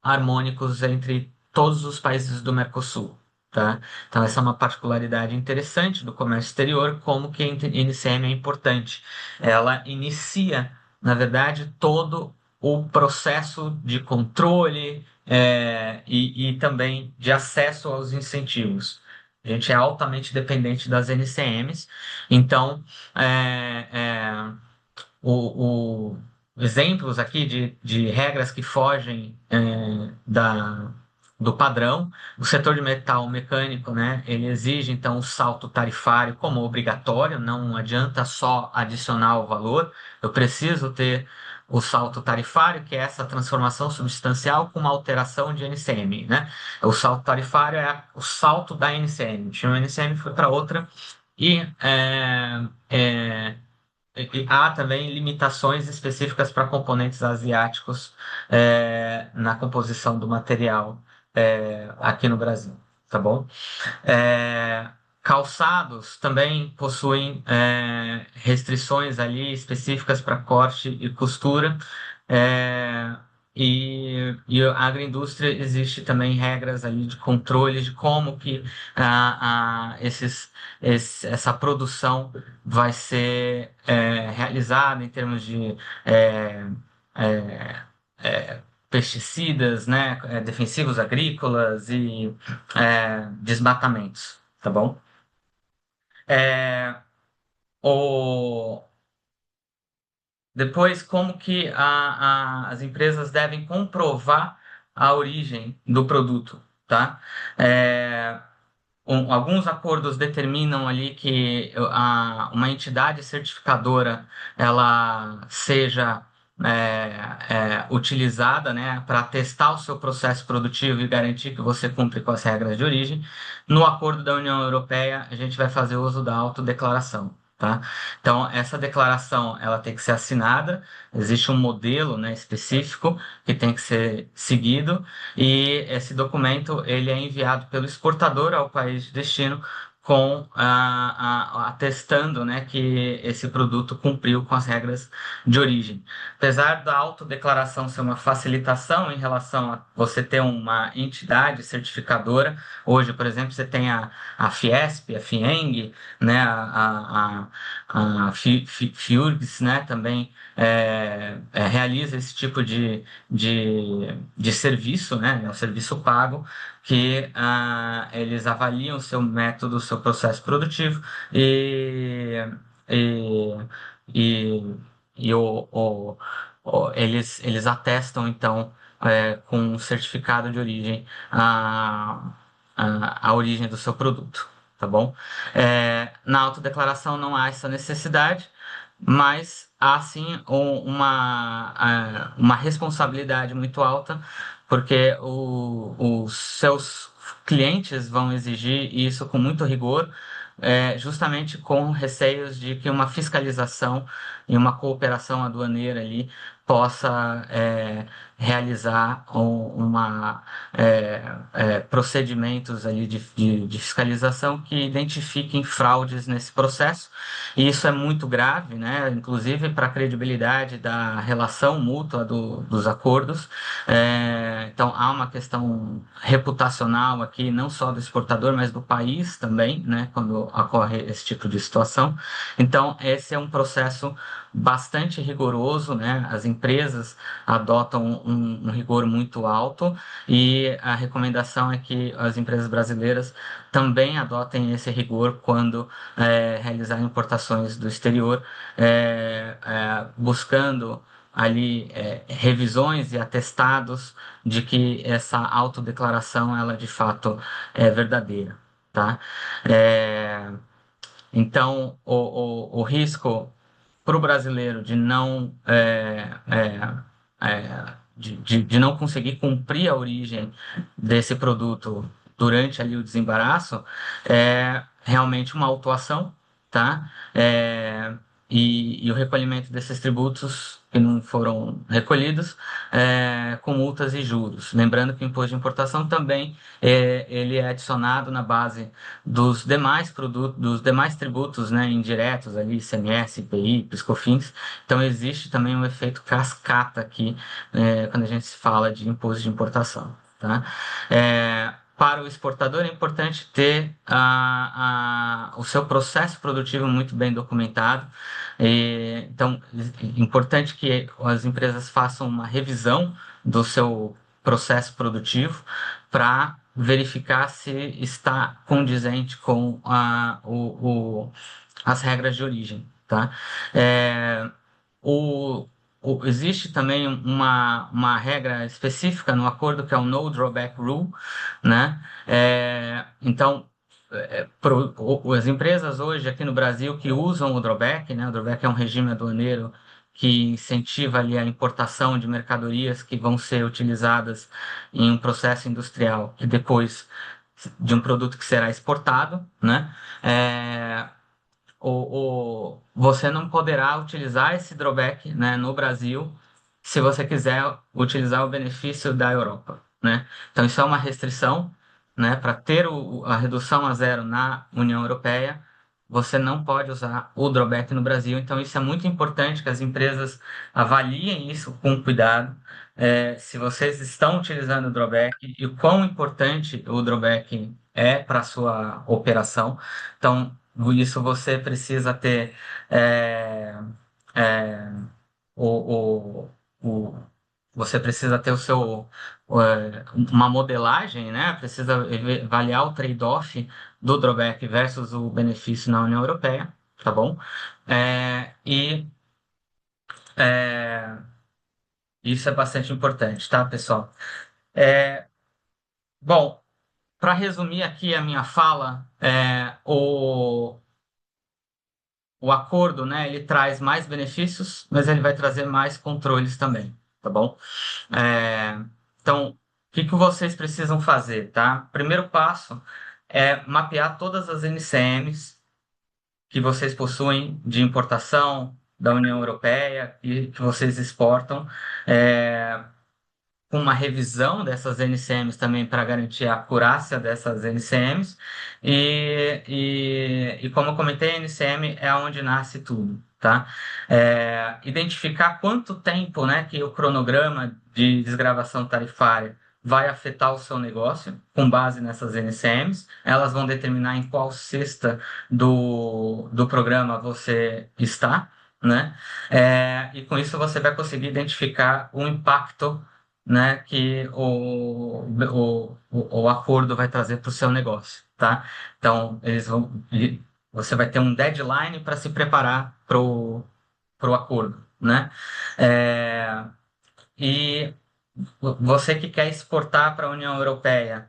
Speaker 4: harmônicos entre todos os países do Mercosul, tá? Então essa é uma particularidade interessante do comércio exterior, como que a NCM é importante. Ela inicia, na verdade, todo o processo de controle e também de acesso aos incentivos. A gente é altamente dependente das NCMs, então é, é, o exemplos aqui de regras que fogem do padrão. O setor de metal mecânico, né, ele exige então o salto tarifário como obrigatório, não adianta só adicionar o valor, eu preciso ter o salto tarifário, que é essa transformação substancial com uma alteração de NCM, né? O salto tarifário é o salto da NCM. Tinha uma NCM, foi para outra, e há também limitações específicas para componentes asiáticos na composição do material aqui no Brasil, tá bom? É, Calçados também possuem restrições ali específicas para corte e costura. É, e a agroindústria existe também regras ali de controle de como que essa produção vai ser realizada em termos de é, é, pesticidas, né, defensivos agrícolas e desmatamentos, tá bom? É, o, Depois, como que as empresas devem comprovar a origem do produto, tá? É, Alguns acordos determinam ali que uma entidade certificadora ela seja utilizada, né, para testar o seu processo produtivo e garantir que você cumpre com as regras de origem. No acordo da União Europeia, a gente vai fazer uso da autodeclaração. Tá? Então, essa declaração ela tem que ser assinada, existe um modelo, né, específico que tem que ser seguido, e esse documento ele é enviado pelo exportador ao país de destino com atestando, né, que esse produto cumpriu com as regras de origem. Apesar da autodeclaração ser uma facilitação em relação a você ter uma entidade certificadora, hoje, por exemplo, você tem a Fiesp, a FIENG, né, FIURGS, né, também realiza esse tipo de serviço, né? É um serviço pago que eles avaliam o seu método, o seu processo produtivo e, e, e eles atestam, então, com um certificado de origem a origem do seu produto, tá bom? Na autodeclaração não há essa necessidade, mas há sim uma responsabilidade muito alta, porque os seus clientes vão exigir isso com muito rigor, justamente com receios de que uma fiscalização e uma cooperação aduaneira ali possa realizar procedimentos ali de fiscalização que identifiquem fraudes nesse processo. E isso é muito grave, né? Inclusive para a credibilidade da relação mútua dos acordos. Então, há uma questão reputacional aqui, não só do exportador, mas do país também, né? Quando ocorre esse tipo de situação. Então, esse é um processo bastante rigoroso, né? As empresas adotam um rigor muito alto, e a recomendação é que as empresas brasileiras também adotem esse rigor quando realizarem importações do exterior, buscando ali revisões e atestados de que essa autodeclaração ela de fato é verdadeira, tá? É, então, o risco para o brasileiro de não de não conseguir cumprir a origem desse produto durante ali o desembaraço é realmente uma autuação, tá? E o recolhimento desses tributos que não foram recolhidos com multas e juros. Lembrando que o imposto de importação também ele é adicionado na base dos demais produtos, dos demais tributos, né, indiretos ali, ICMS, IPI, PIS/COFINS. Então existe também um efeito cascata aqui quando a gente fala de imposto de importação, tá? Para o exportador é importante ter o seu processo produtivo muito bem documentado. Então, é importante que as empresas façam uma revisão do seu processo produtivo para verificar se está condizente com as regras de origem, tá? O, Existe também uma regra específica no acordo que é o No Drawback Rule, né? Então, as empresas hoje aqui no Brasil que usam o drawback, né? O drawback é um regime aduaneiro que incentiva ali a importação de mercadorias que vão ser utilizadas em um processo industrial e depois de um produto que será exportado, né? Você não poderá utilizar esse drawback, né, no Brasil se você quiser utilizar o benefício da Europa, né? Então, isso é uma restrição, né? Para ter a redução a zero na União Europeia, você não pode usar o drawback no Brasil. Então, isso é muito importante que as empresas avaliem isso com cuidado, se vocês estão utilizando o drawback e o quão importante o drawback é para a sua operação. Então, isso você precisa ter é, é, o, o, você precisa ter uma modelagem, né? Precisa avaliar o trade-off do drawback versus o benefício na União Europeia, tá bom? E é, isso é bastante importante, tá, pessoal? Bom, para resumir aqui a minha fala, o acordo, né, ele traz mais benefícios, mas ele vai trazer mais controles também, tá bom? Então, o que que vocês precisam fazer, tá? Primeiro passo é mapear todas as NCMs que vocês possuem de importação da União Europeia e que vocês exportam, com uma revisão dessas NCMs também para garantir a acurácia dessas NCMs. E como eu comentei, a NCM é onde nasce tudo, tá? Identificar quanto tempo, né, que o cronograma de desgravação tarifária vai afetar o seu negócio com base nessas NCMs. Elas vão determinar em qual cesta do programa você está, né? E com isso você vai conseguir identificar o impacto, né, que o acordo vai trazer para o seu negócio, tá? Então, você vai ter um deadline para se preparar para o acordo, né? E você que quer exportar para a União Europeia,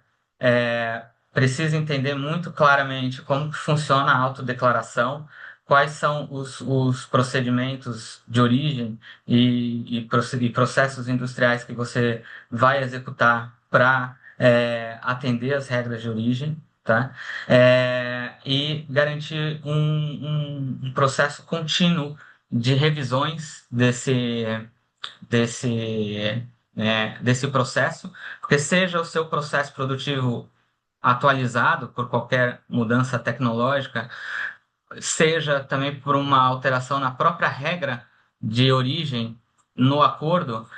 Speaker 4: precisa entender muito claramente como que funciona a autodeclaração, quais são os procedimentos de origem e processos industriais que você vai executar para atender as regras de origem, tá? E garantir um processo contínuo de revisões desse processo, porque seja o seu processo produtivo atualizado por qualquer mudança tecnológica, seja também por uma alteração na própria regra de origem no acordo,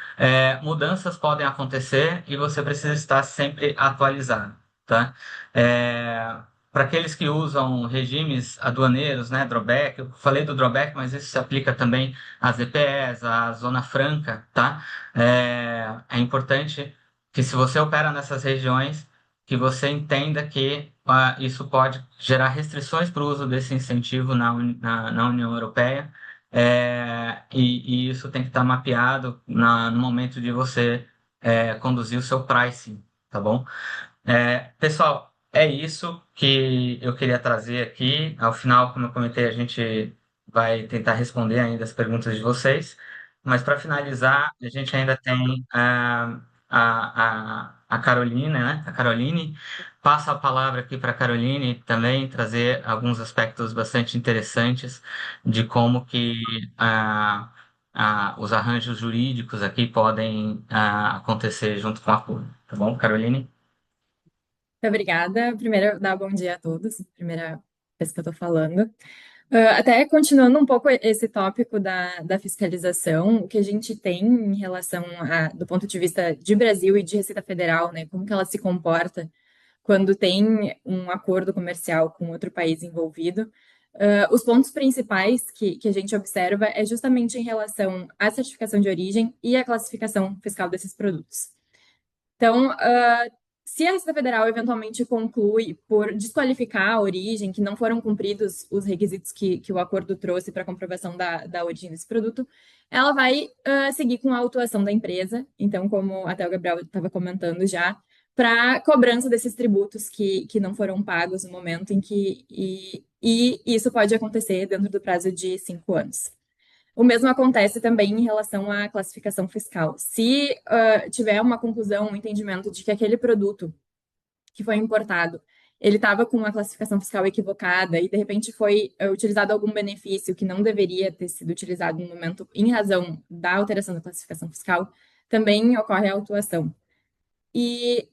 Speaker 4: mudanças podem acontecer e você precisa estar sempre atualizado, tá? para aqueles que usam regimes aduaneiros, né, drawback, eu falei do drawback, mas isso se aplica também às EPEs, à Zona Franca, tá? É importante que se você opera nessas regiões, que você entenda que isso pode gerar restrições para o uso desse incentivo na União Europeia, e isso tem que estar mapeado no momento de você conduzir o seu pricing, tá bom? Pessoal, é isso que eu queria trazer aqui. Ao final, como eu comentei, a gente vai tentar responder ainda as perguntas de vocês. Mas para finalizar, a gente ainda tem a Carolina, né? A Caroline. Passo a palavra aqui para a Caroline também trazer alguns aspectos bastante interessantes de como que os arranjos jurídicos aqui podem acontecer junto com a CUR. Tá bom, Caroline?
Speaker 6: Muito obrigada. Primeiro, dar bom dia a todos. Primeira vez que eu estou falando. Até continuando um pouco esse tópico da fiscalização, o que a gente tem em relação do ponto de vista de Brasil e de Receita Federal, né? Como que ela se comporta quando tem um acordo comercial com outro país envolvido. Os pontos principais que a gente observa é justamente em relação à certificação de origem e à classificação fiscal desses produtos. Então, se a Receita Federal eventualmente conclui por desqualificar a origem, que não foram cumpridos os requisitos que o acordo trouxe para a comprovação da origem desse produto, ela vai seguir com a autuação da empresa, então, como até o Gabriel estava comentando já, para cobrança desses tributos que não foram pagos no momento em que... E isso pode acontecer dentro do prazo de 5 anos. O mesmo acontece também em relação à classificação fiscal. Se tiver uma conclusão, um entendimento de que aquele produto que foi importado, ele estava com uma classificação fiscal equivocada e, de repente, foi utilizado algum benefício que não deveria ter sido utilizado no momento em razão da alteração da classificação fiscal, também ocorre a autuação. E,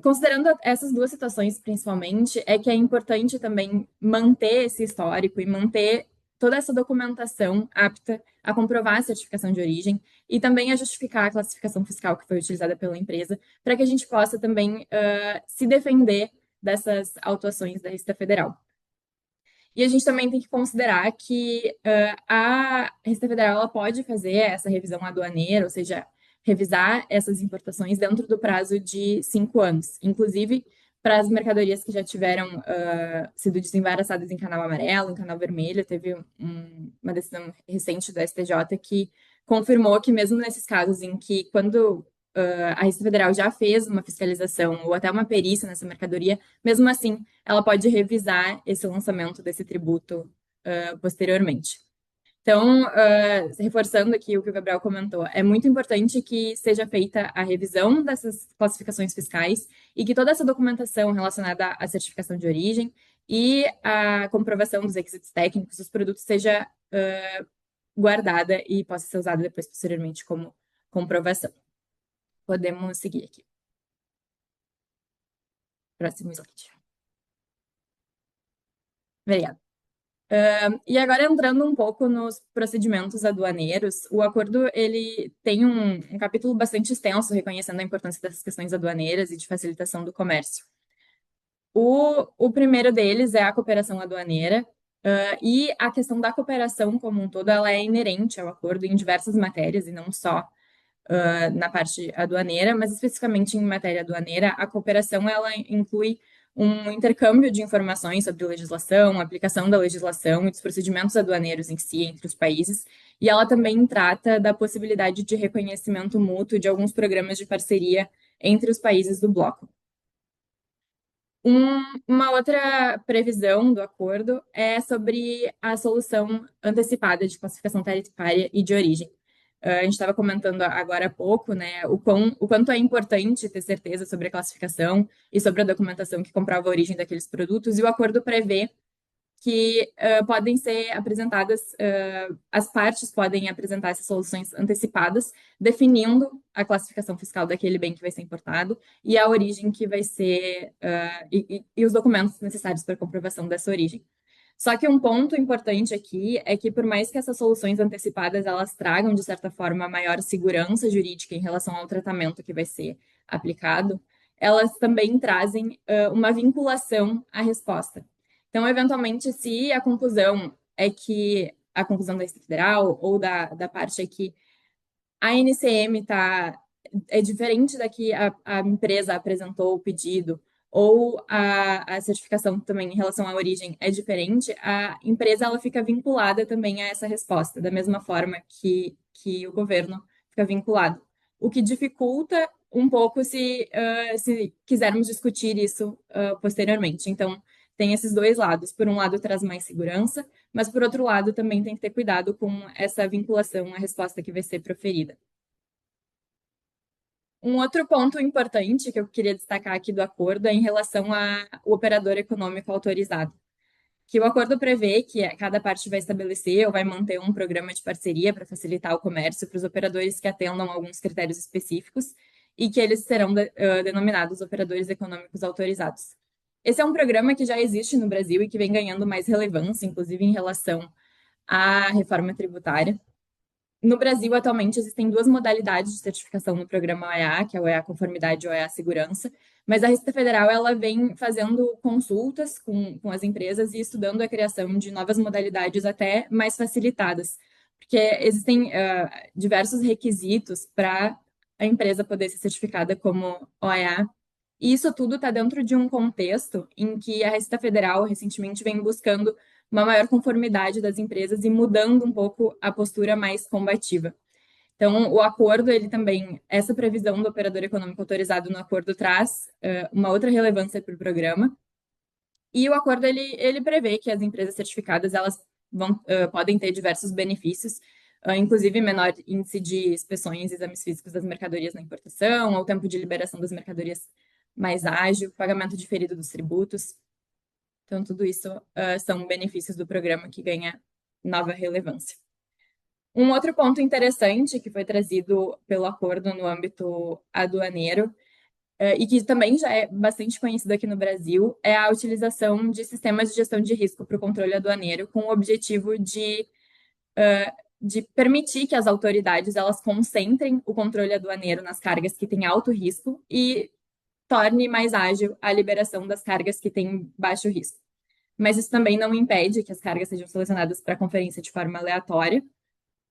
Speaker 6: considerando essas duas situações, principalmente, é que é importante também manter esse histórico e manter toda essa documentação apta a comprovar a certificação de origem e também a justificar a classificação fiscal que foi utilizada pela empresa, para que a gente possa também se defender dessas autuações da Receita Federal. E a gente também tem que considerar que a Receita Federal ela pode fazer essa revisão aduaneira, ou seja, revisar essas importações dentro do prazo de 5 anos, inclusive para as mercadorias que já tiveram sido desembaraçadas em canal amarelo, em canal vermelho. Teve uma decisão recente do STJ que confirmou que mesmo nesses casos em que quando a Receita Federal já fez uma fiscalização ou até uma perícia nessa mercadoria, mesmo assim, ela pode revisar esse lançamento desse tributo posteriormente. Então, reforçando aqui o que o Gabriel comentou, é muito importante que seja feita a revisão dessas classificações fiscais e que toda essa documentação relacionada à certificação de origem e à comprovação dos requisitos técnicos dos produtos seja guardada e possa ser usada depois, posteriormente, como comprovação. Podemos seguir aqui. Próximo slide. Obrigada. E agora entrando um pouco nos procedimentos aduaneiros, o acordo ele tem um capítulo bastante extenso reconhecendo a importância dessas questões aduaneiras e de facilitação do comércio. O primeiro deles é a cooperação aduaneira, e a questão da cooperação como um todo ela é inerente ao acordo em diversas matérias e não só na parte aduaneira, mas especificamente em matéria aduaneira, a cooperação ela inclui um intercâmbio de informações sobre legislação, aplicação da legislação e dos procedimentos aduaneiros em si entre os países, e ela também trata da possibilidade de reconhecimento mútuo de alguns programas de parceria entre os países do bloco. Uma outra previsão do acordo é sobre a solução antecipada de classificação tarifária e de origem. A gente estava comentando agora há pouco, né, o quanto é importante ter certeza sobre a classificação e sobre a documentação que comprova a origem daqueles produtos, e o acordo prevê que podem ser apresentadas, as partes podem apresentar essas soluções antecipadas, definindo a classificação fiscal daquele bem que vai ser importado e a origem que vai ser, e os documentos necessários para a comprovação dessa origem. Só que um ponto importante aqui é que, por mais que essas soluções antecipadas elas tragam, de certa forma, maior segurança jurídica em relação ao tratamento que vai ser aplicado, elas também trazem uma vinculação à resposta. Então, eventualmente, se a conclusão é que a conclusão da Receita Federal ou da parte é que a NCM é diferente da que a empresa apresentou o pedido, ou a certificação também em relação à origem é diferente, a empresa ela fica vinculada também a essa resposta, da mesma forma que o governo fica vinculado. O que dificulta um pouco se quisermos discutir isso posteriormente. Então, tem esses dois lados. Por um lado, traz mais segurança, mas por outro lado, também tem que ter cuidado com essa vinculação à resposta que vai ser proferida. Um outro ponto importante que eu queria destacar aqui do acordo é em relação ao operador econômico autorizado, que o acordo prevê que cada parte vai estabelecer ou vai manter um programa de parceria para facilitar o comércio para os operadores que atendam a alguns critérios específicos e que eles serão denominados operadores econômicos autorizados. Esse é um programa que já existe no Brasil e que vem ganhando mais relevância, inclusive em relação à reforma tributária. No Brasil, atualmente, existem duas modalidades de certificação no programa OEA, que é o OEA Conformidade e o OEA Segurança, mas a Receita Federal ela vem fazendo consultas com as empresas e estudando a criação de novas modalidades até mais facilitadas, porque existem diversos requisitos para a empresa poder ser certificada como OEA, e isso tudo está dentro de um contexto em que a Receita Federal recentemente vem buscando uma maior conformidade das empresas e mudando um pouco a postura mais combativa. Então, o acordo, ele também, essa previsão do operador econômico autorizado no acordo traz uma outra relevância para o programa. E o acordo, ele prevê que as empresas certificadas, elas podem ter diversos benefícios, inclusive menor índice de inspeções e exames físicos das mercadorias na importação, ou tempo de liberação das mercadorias mais ágil, pagamento diferido dos tributos. Então, tudo isso são benefícios do programa que ganha nova relevância. Um outro ponto interessante que foi trazido pelo acordo no âmbito aduaneiro e que também já é bastante conhecido aqui no Brasil é a utilização de sistemas de gestão de risco para o controle aduaneiro com o objetivo de permitir que as autoridades elas concentrem o controle aduaneiro nas cargas que têm alto risco e torne mais ágil a liberação das cargas que têm baixo risco. Mas isso também não impede que as cargas sejam selecionadas para conferência de forma aleatória.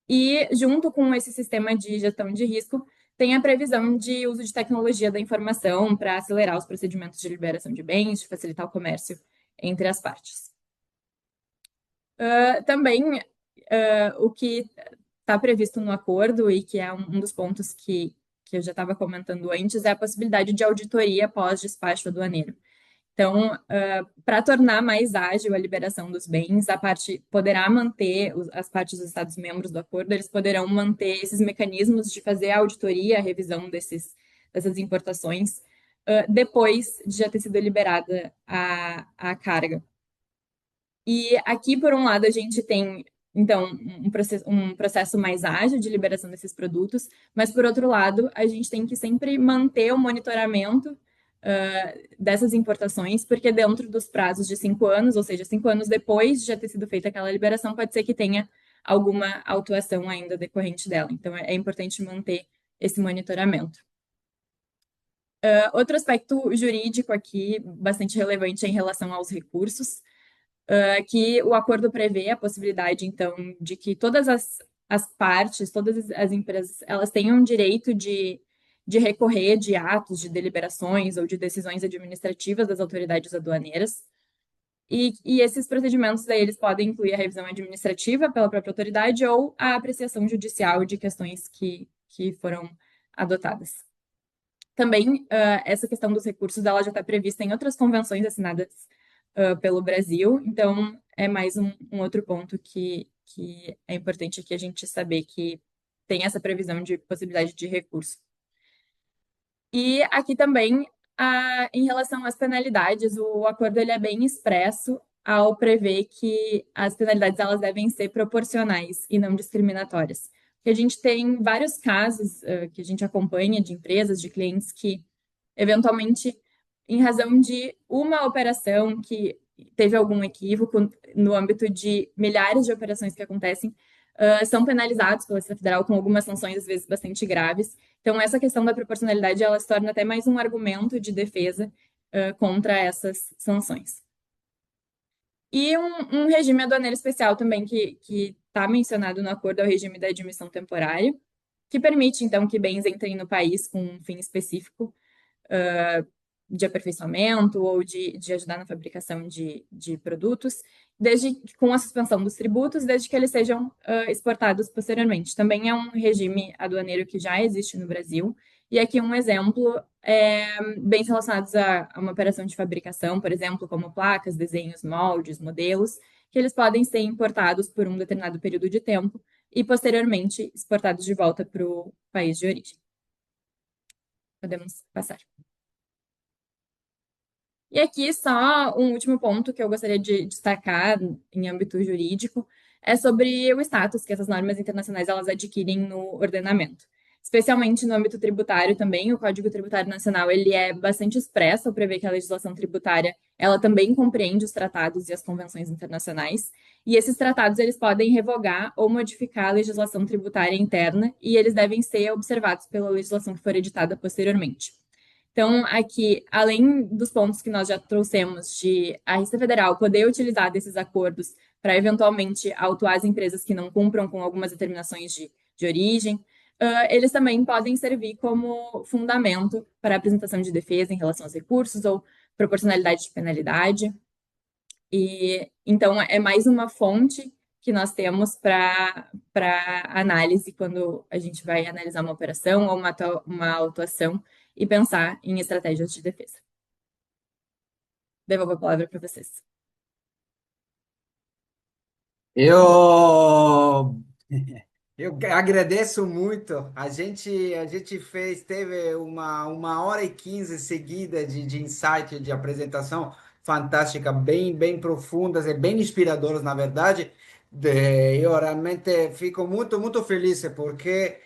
Speaker 6: E, junto com esse sistema de gestão de risco, tem a previsão de uso de tecnologia da informação para acelerar os procedimentos de liberação de bens, de facilitar o comércio entre as partes. Também, o que está previsto no acordo e que é um dos pontos que eu já estava comentando antes, é a possibilidade de auditoria pós-despacho aduaneiro. Então, para tornar mais ágil a liberação dos bens, a parte poderá manter, as partes dos Estados-membros do acordo, eles poderão manter esses mecanismos de fazer a auditoria, a revisão dessas importações, depois de já ter sido liberada a carga. E aqui, por um lado, a gente tem, então, um processo mais ágil de liberação desses produtos, mas, por outro lado, a gente tem que sempre manter o monitoramento dessas importações, porque dentro dos prazos de 5 anos, ou seja, 5 anos depois de já ter sido feita aquela liberação, pode ser que tenha alguma autuação ainda decorrente dela. Então, é importante manter esse monitoramento. Outro aspecto jurídico aqui, bastante relevante, é em relação aos recursos, que o acordo prevê a possibilidade, então, de que todas as partes, todas as empresas, elas tenham direito de recorrer de atos, de deliberações ou de decisões administrativas das autoridades aduaneiras. E esses procedimentos daí eles podem incluir a revisão administrativa pela própria autoridade ou a apreciação judicial de questões que foram adotadas. Também, essa questão dos recursos ela já está prevista em outras convenções assinadas pelo Brasil, então é mais um outro ponto que é importante aqui a gente saber que tem essa previsão de possibilidade de recurso. E aqui também, em relação às penalidades, o acordo ele é bem expresso ao prever que as penalidades elas devem ser proporcionais e não discriminatórias. Porque a gente tem vários casos que a gente acompanha de empresas, de clientes que, eventualmente, em razão de uma operação que teve algum equívoco no âmbito de milhares de operações que acontecem, são penalizados pela Receita Federal com algumas sanções, às vezes, bastante graves. Então, essa questão da proporcionalidade, ela se torna até mais um argumento de defesa contra essas sanções. E um regime aduaneiro especial também que está mencionado no acordo é o regime da admissão temporária, que permite, então, que bens entrem no país com um fim específico de aperfeiçoamento ou de ajudar na fabricação de produtos, desde com a suspensão dos tributos, desde que eles sejam exportados posteriormente. Também é um regime aduaneiro que já existe no Brasil. E aqui um exemplo bens relacionados a uma operação de fabricação, por exemplo, como placas, desenhos, moldes, modelos, que eles podem ser importados por um determinado período de tempo e posteriormente exportados de volta para o país de origem. Podemos passar. E aqui só um último ponto que eu gostaria de destacar em âmbito jurídico é sobre o status que essas normas internacionais elas adquirem no ordenamento. Especialmente no âmbito tributário também, o Código Tributário Nacional ele é bastante expresso ao prever que a legislação tributária ela também compreende os tratados e as convenções internacionais, e esses tratados eles podem revogar ou modificar a legislação tributária interna e eles devem ser observados pela legislação que for editada posteriormente. Então, aqui, além dos pontos que nós já trouxemos de a Receita Federal poder utilizar desses acordos para eventualmente autuar as empresas que não cumpram com algumas determinações de origem, eles também podem servir como fundamento para a apresentação de defesa em relação aos recursos ou proporcionalidade de penalidade. E então é mais uma fonte que nós temos para análise quando a gente vai analisar uma operação ou uma autuação e pensar em estratégias de defesa. Devolvo a palavra para vocês.
Speaker 1: Eu eu agradeço muito. Teve uma hora e 15 seguida de insight, de apresentação fantástica, bem profundas e bem inspiradoras, na verdade. Eu realmente fico muito feliz porque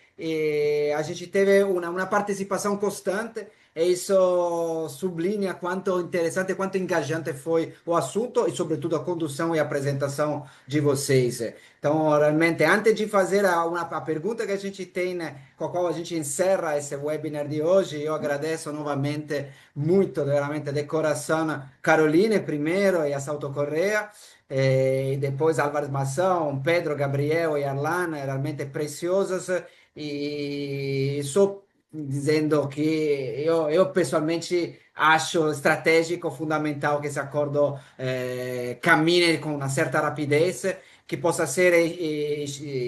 Speaker 1: a gente teve uma participação constante e isso sublinha quanto interessante, quanto engajante foi o assunto e, sobretudo, a condução e a apresentação de vocês. Então, realmente, antes de fazer a pergunta que a gente tem, né, com a qual a gente encerra esse webinar de hoje, eu agradeço novamente muito, veramente, de coração, Caroline, primeiro, e a Sauto Correa, e depois Álvares Mação, Pedro, Gabriel e Arlan, realmente preciosos, e só dizendo que eu pessoalmente acho estratégico, fundamental que esse acordo cammini com uma certa rapidez, que possa ser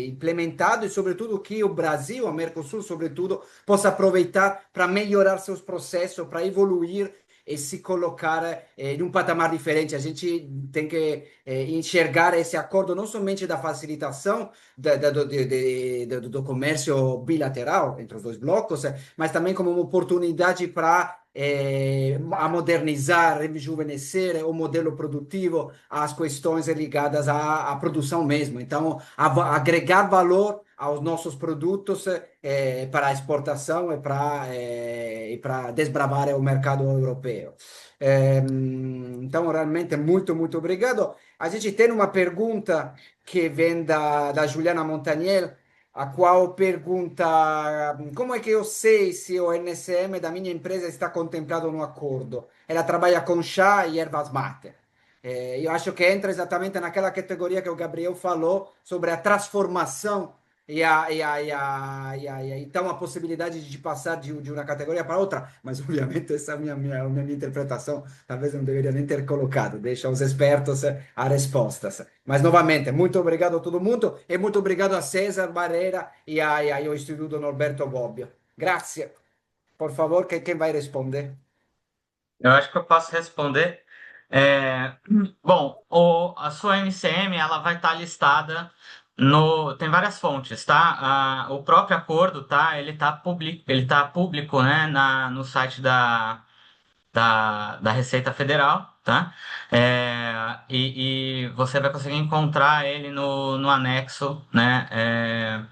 Speaker 1: implementado e, sobretudo, que o Brasil, o Mercosul, sobretudo, possa aproveitar para melhorar seus processos, para evoluir e se colocar em um patamar diferente. A gente tem que enxergar esse acordo não somente da facilitação do comércio bilateral entre os dois blocos, mas também como uma oportunidade para a modernizar, rejuvenescer o modelo produtivo, as questões ligadas à produção mesmo. Então, agregar valor aos nossos produtos para a exportação e para desbravar o mercado europeu. Então, realmente, muito obrigado. A gente tem uma pergunta que vem da Juliana Montaniel, a qual pergunta como é que eu sei se o NSM da minha empresa está contemplado no acordo? Ela trabalha com chá e ervas mate. Eu acho que entra exatamente naquela categoria que o Gabriel falou sobre a transformação então a possibilidade de passar de uma categoria para outra, mas obviamente essa é a minha interpretação, talvez não deveria nem ter colocado, deixa aos expertos a respostas. Mas novamente, muito obrigado a todo mundo e muito obrigado a César Barreira e ao Instituto Norberto Bobbio. Grazie. Por favor, quem vai responder?
Speaker 4: Eu acho que eu posso responder. É, bom, a sua MCM ela vai estar listada no. Tem várias fontes, tá? O próprio acordo, tá? Ele tá público, né? No site da Receita Federal, tá? E você vai conseguir encontrar ele no anexo, né?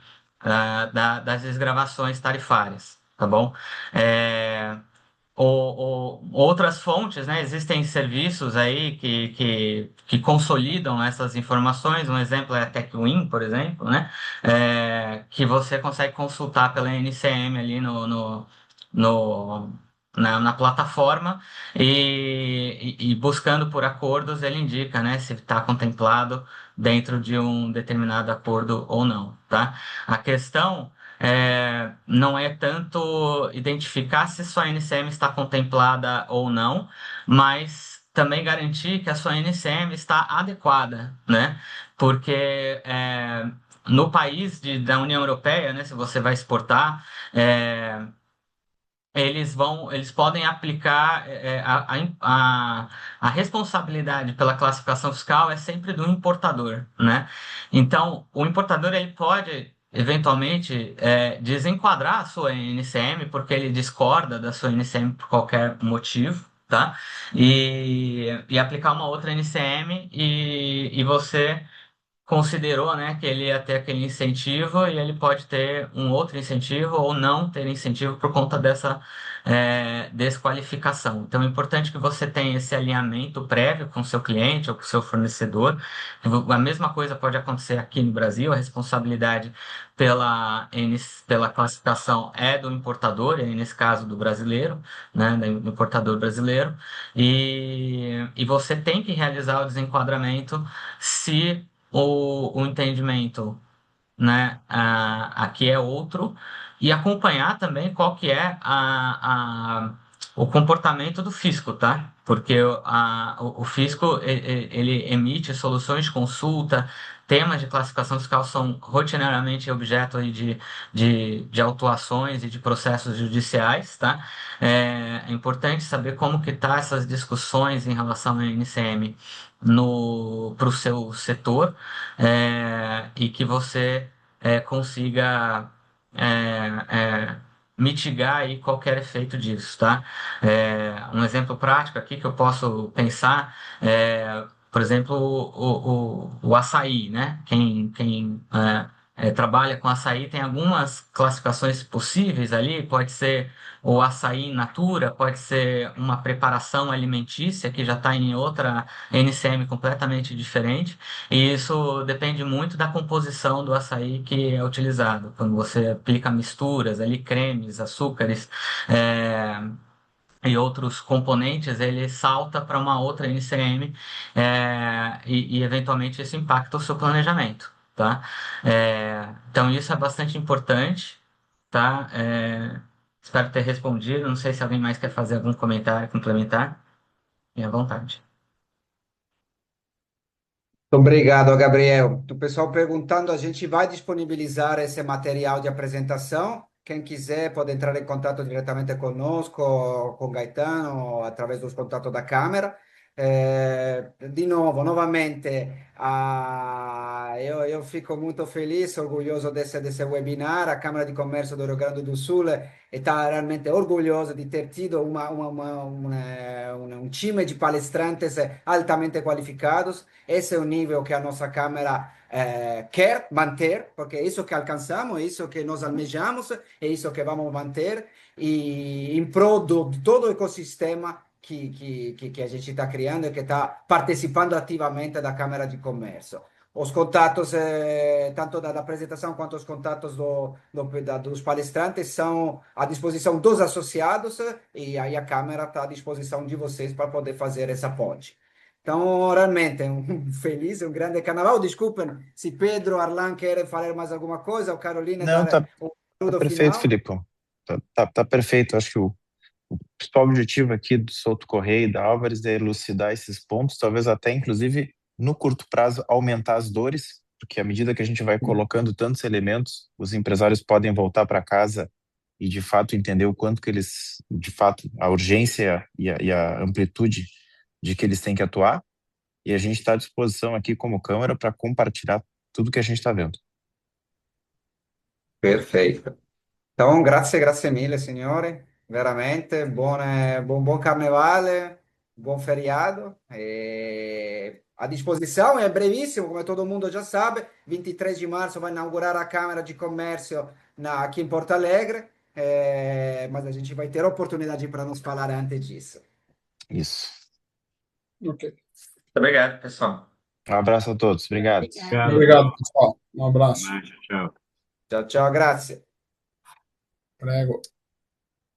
Speaker 4: Das desgravações tarifárias, tá bom? outras fontes, né? Existem serviços aí que consolidam essas informações. Um exemplo é a TechWin, por exemplo, né? Que você consegue consultar pela NCM ali no, na plataforma e buscando por acordos, ele indica, né? Se está contemplado dentro de um determinado acordo ou não, tá? A questão não é tanto identificar se sua NCM está contemplada ou não, mas também garantir que a sua NCM está adequada, né? Porque no país da União Europeia, né, se você vai exportar, é, eles podem aplicar a responsabilidade pela classificação fiscal é sempre do importador, né? Então, o importador ele pode eventualmente desenquadrar a sua NCM porque ele discorda da sua NCM por qualquer motivo, tá? E aplicar uma outra NCM e você considerou, né, que ele ia ter aquele incentivo e ele pode ter um outro incentivo ou não ter incentivo por conta dessa desqualificação. Então, é importante que você tenha esse alinhamento prévio com o seu cliente ou com o seu fornecedor. A mesma coisa pode acontecer aqui no Brasil, a responsabilidade pela classificação é do importador, e nesse caso do brasileiro, né, do importador brasileiro, e você tem que realizar o desenquadramento se o entendimento, né, aqui é outro, e acompanhar também qual que é o comportamento do fisco, tá? Porque o fisco ele emite soluções de consulta, temas de classificação fiscal são rotineiramente objeto aí de autuações e de processos judiciais, tá? É importante saber como que tá essas discussões em relação ao NCM para o seu setor, e que você consiga mitigar aí qualquer efeito disso, tá? Um exemplo prático aqui que eu posso pensar por exemplo, o açaí, né? Quem trabalha com açaí tem algumas classificações possíveis ali, pode ser o açaí in natura, pode ser uma preparação alimentícia que já está em outra NCM completamente diferente, e isso depende muito da composição do açaí que é utilizado. Quando você aplica misturas ali, cremes, açúcares, e outros componentes, ele salta para uma outra NCM, e eventualmente isso impacta o seu planejamento, tá? Então isso é bastante importante, tá? Espero ter respondido. Não sei se alguém mais quer fazer algum comentário complementar. Fique à vontade.
Speaker 1: Obrigado, Gabriel. O pessoal perguntando, a gente vai disponibilizar esse material de apresentação. Quem quiser pode entrar em contato diretamente conosco, com Gaetano, através dos contatos da Câmara. De novo, novamente, eu fico muito feliz, orgulhoso desse webinar. A Câmara de Comércio do Rio Grande do Sul está realmente orgulhosa de ter tido um time de palestrantes altamente qualificados. Esse é o nível que a nossa Câmara quer manter, porque é isso que alcançamos, é isso que nós almejamos, é isso que vamos manter, e em prol de todo o ecossistema que a gente está criando e que está participando ativamente da Câmara de Comércio. Os contatos, tanto da apresentação quanto os contatos dos palestrantes, são à disposição dos associados, e aí a Câmara está à disposição de vocês para poder fazer essa ponte. Então, realmente, um feliz, um grande carnaval. Desculpem se Pedro, Arlan querem falar mais alguma coisa, ou Carolina
Speaker 3: Não,
Speaker 1: dar um
Speaker 3: tá
Speaker 1: saludo
Speaker 3: perfeito,
Speaker 1: final.
Speaker 3: Filipão. Tá perfeito. Acho que o principal objetivo aqui do Souto Correia e da Álvares é elucidar esses pontos, talvez até, inclusive, no curto prazo, aumentar as dores, porque à medida que a gente vai colocando tantos elementos, os empresários podem voltar para casa e, de fato, entender o quanto que eles, de fato, a urgência e a amplitude de que eles têm que atuar, e a gente está à disposição aqui como Câmara para compartilhar tudo que a gente está vendo.
Speaker 1: Perfeito. Então, grazie mille, signore. Veramente, buon carnevale, buon feriado. A disposição, é brevíssimo, come todo mundo já sabe. 23 de março vai inaugurar a Câmara de Comércio aqui em Porto Alegre. mas a gente vai ter oportunidade para nos falar antes disso.
Speaker 3: Isso.
Speaker 5: Ok.
Speaker 4: Muito obrigado, pessoal.
Speaker 3: Um abraço a todos. Obrigado.
Speaker 2: Obrigado.
Speaker 5: Obrigado, pessoal. Um
Speaker 2: Até
Speaker 5: abraço.
Speaker 2: mais. Tchau.
Speaker 1: Tchau, tchau, grazie.
Speaker 5: Prego.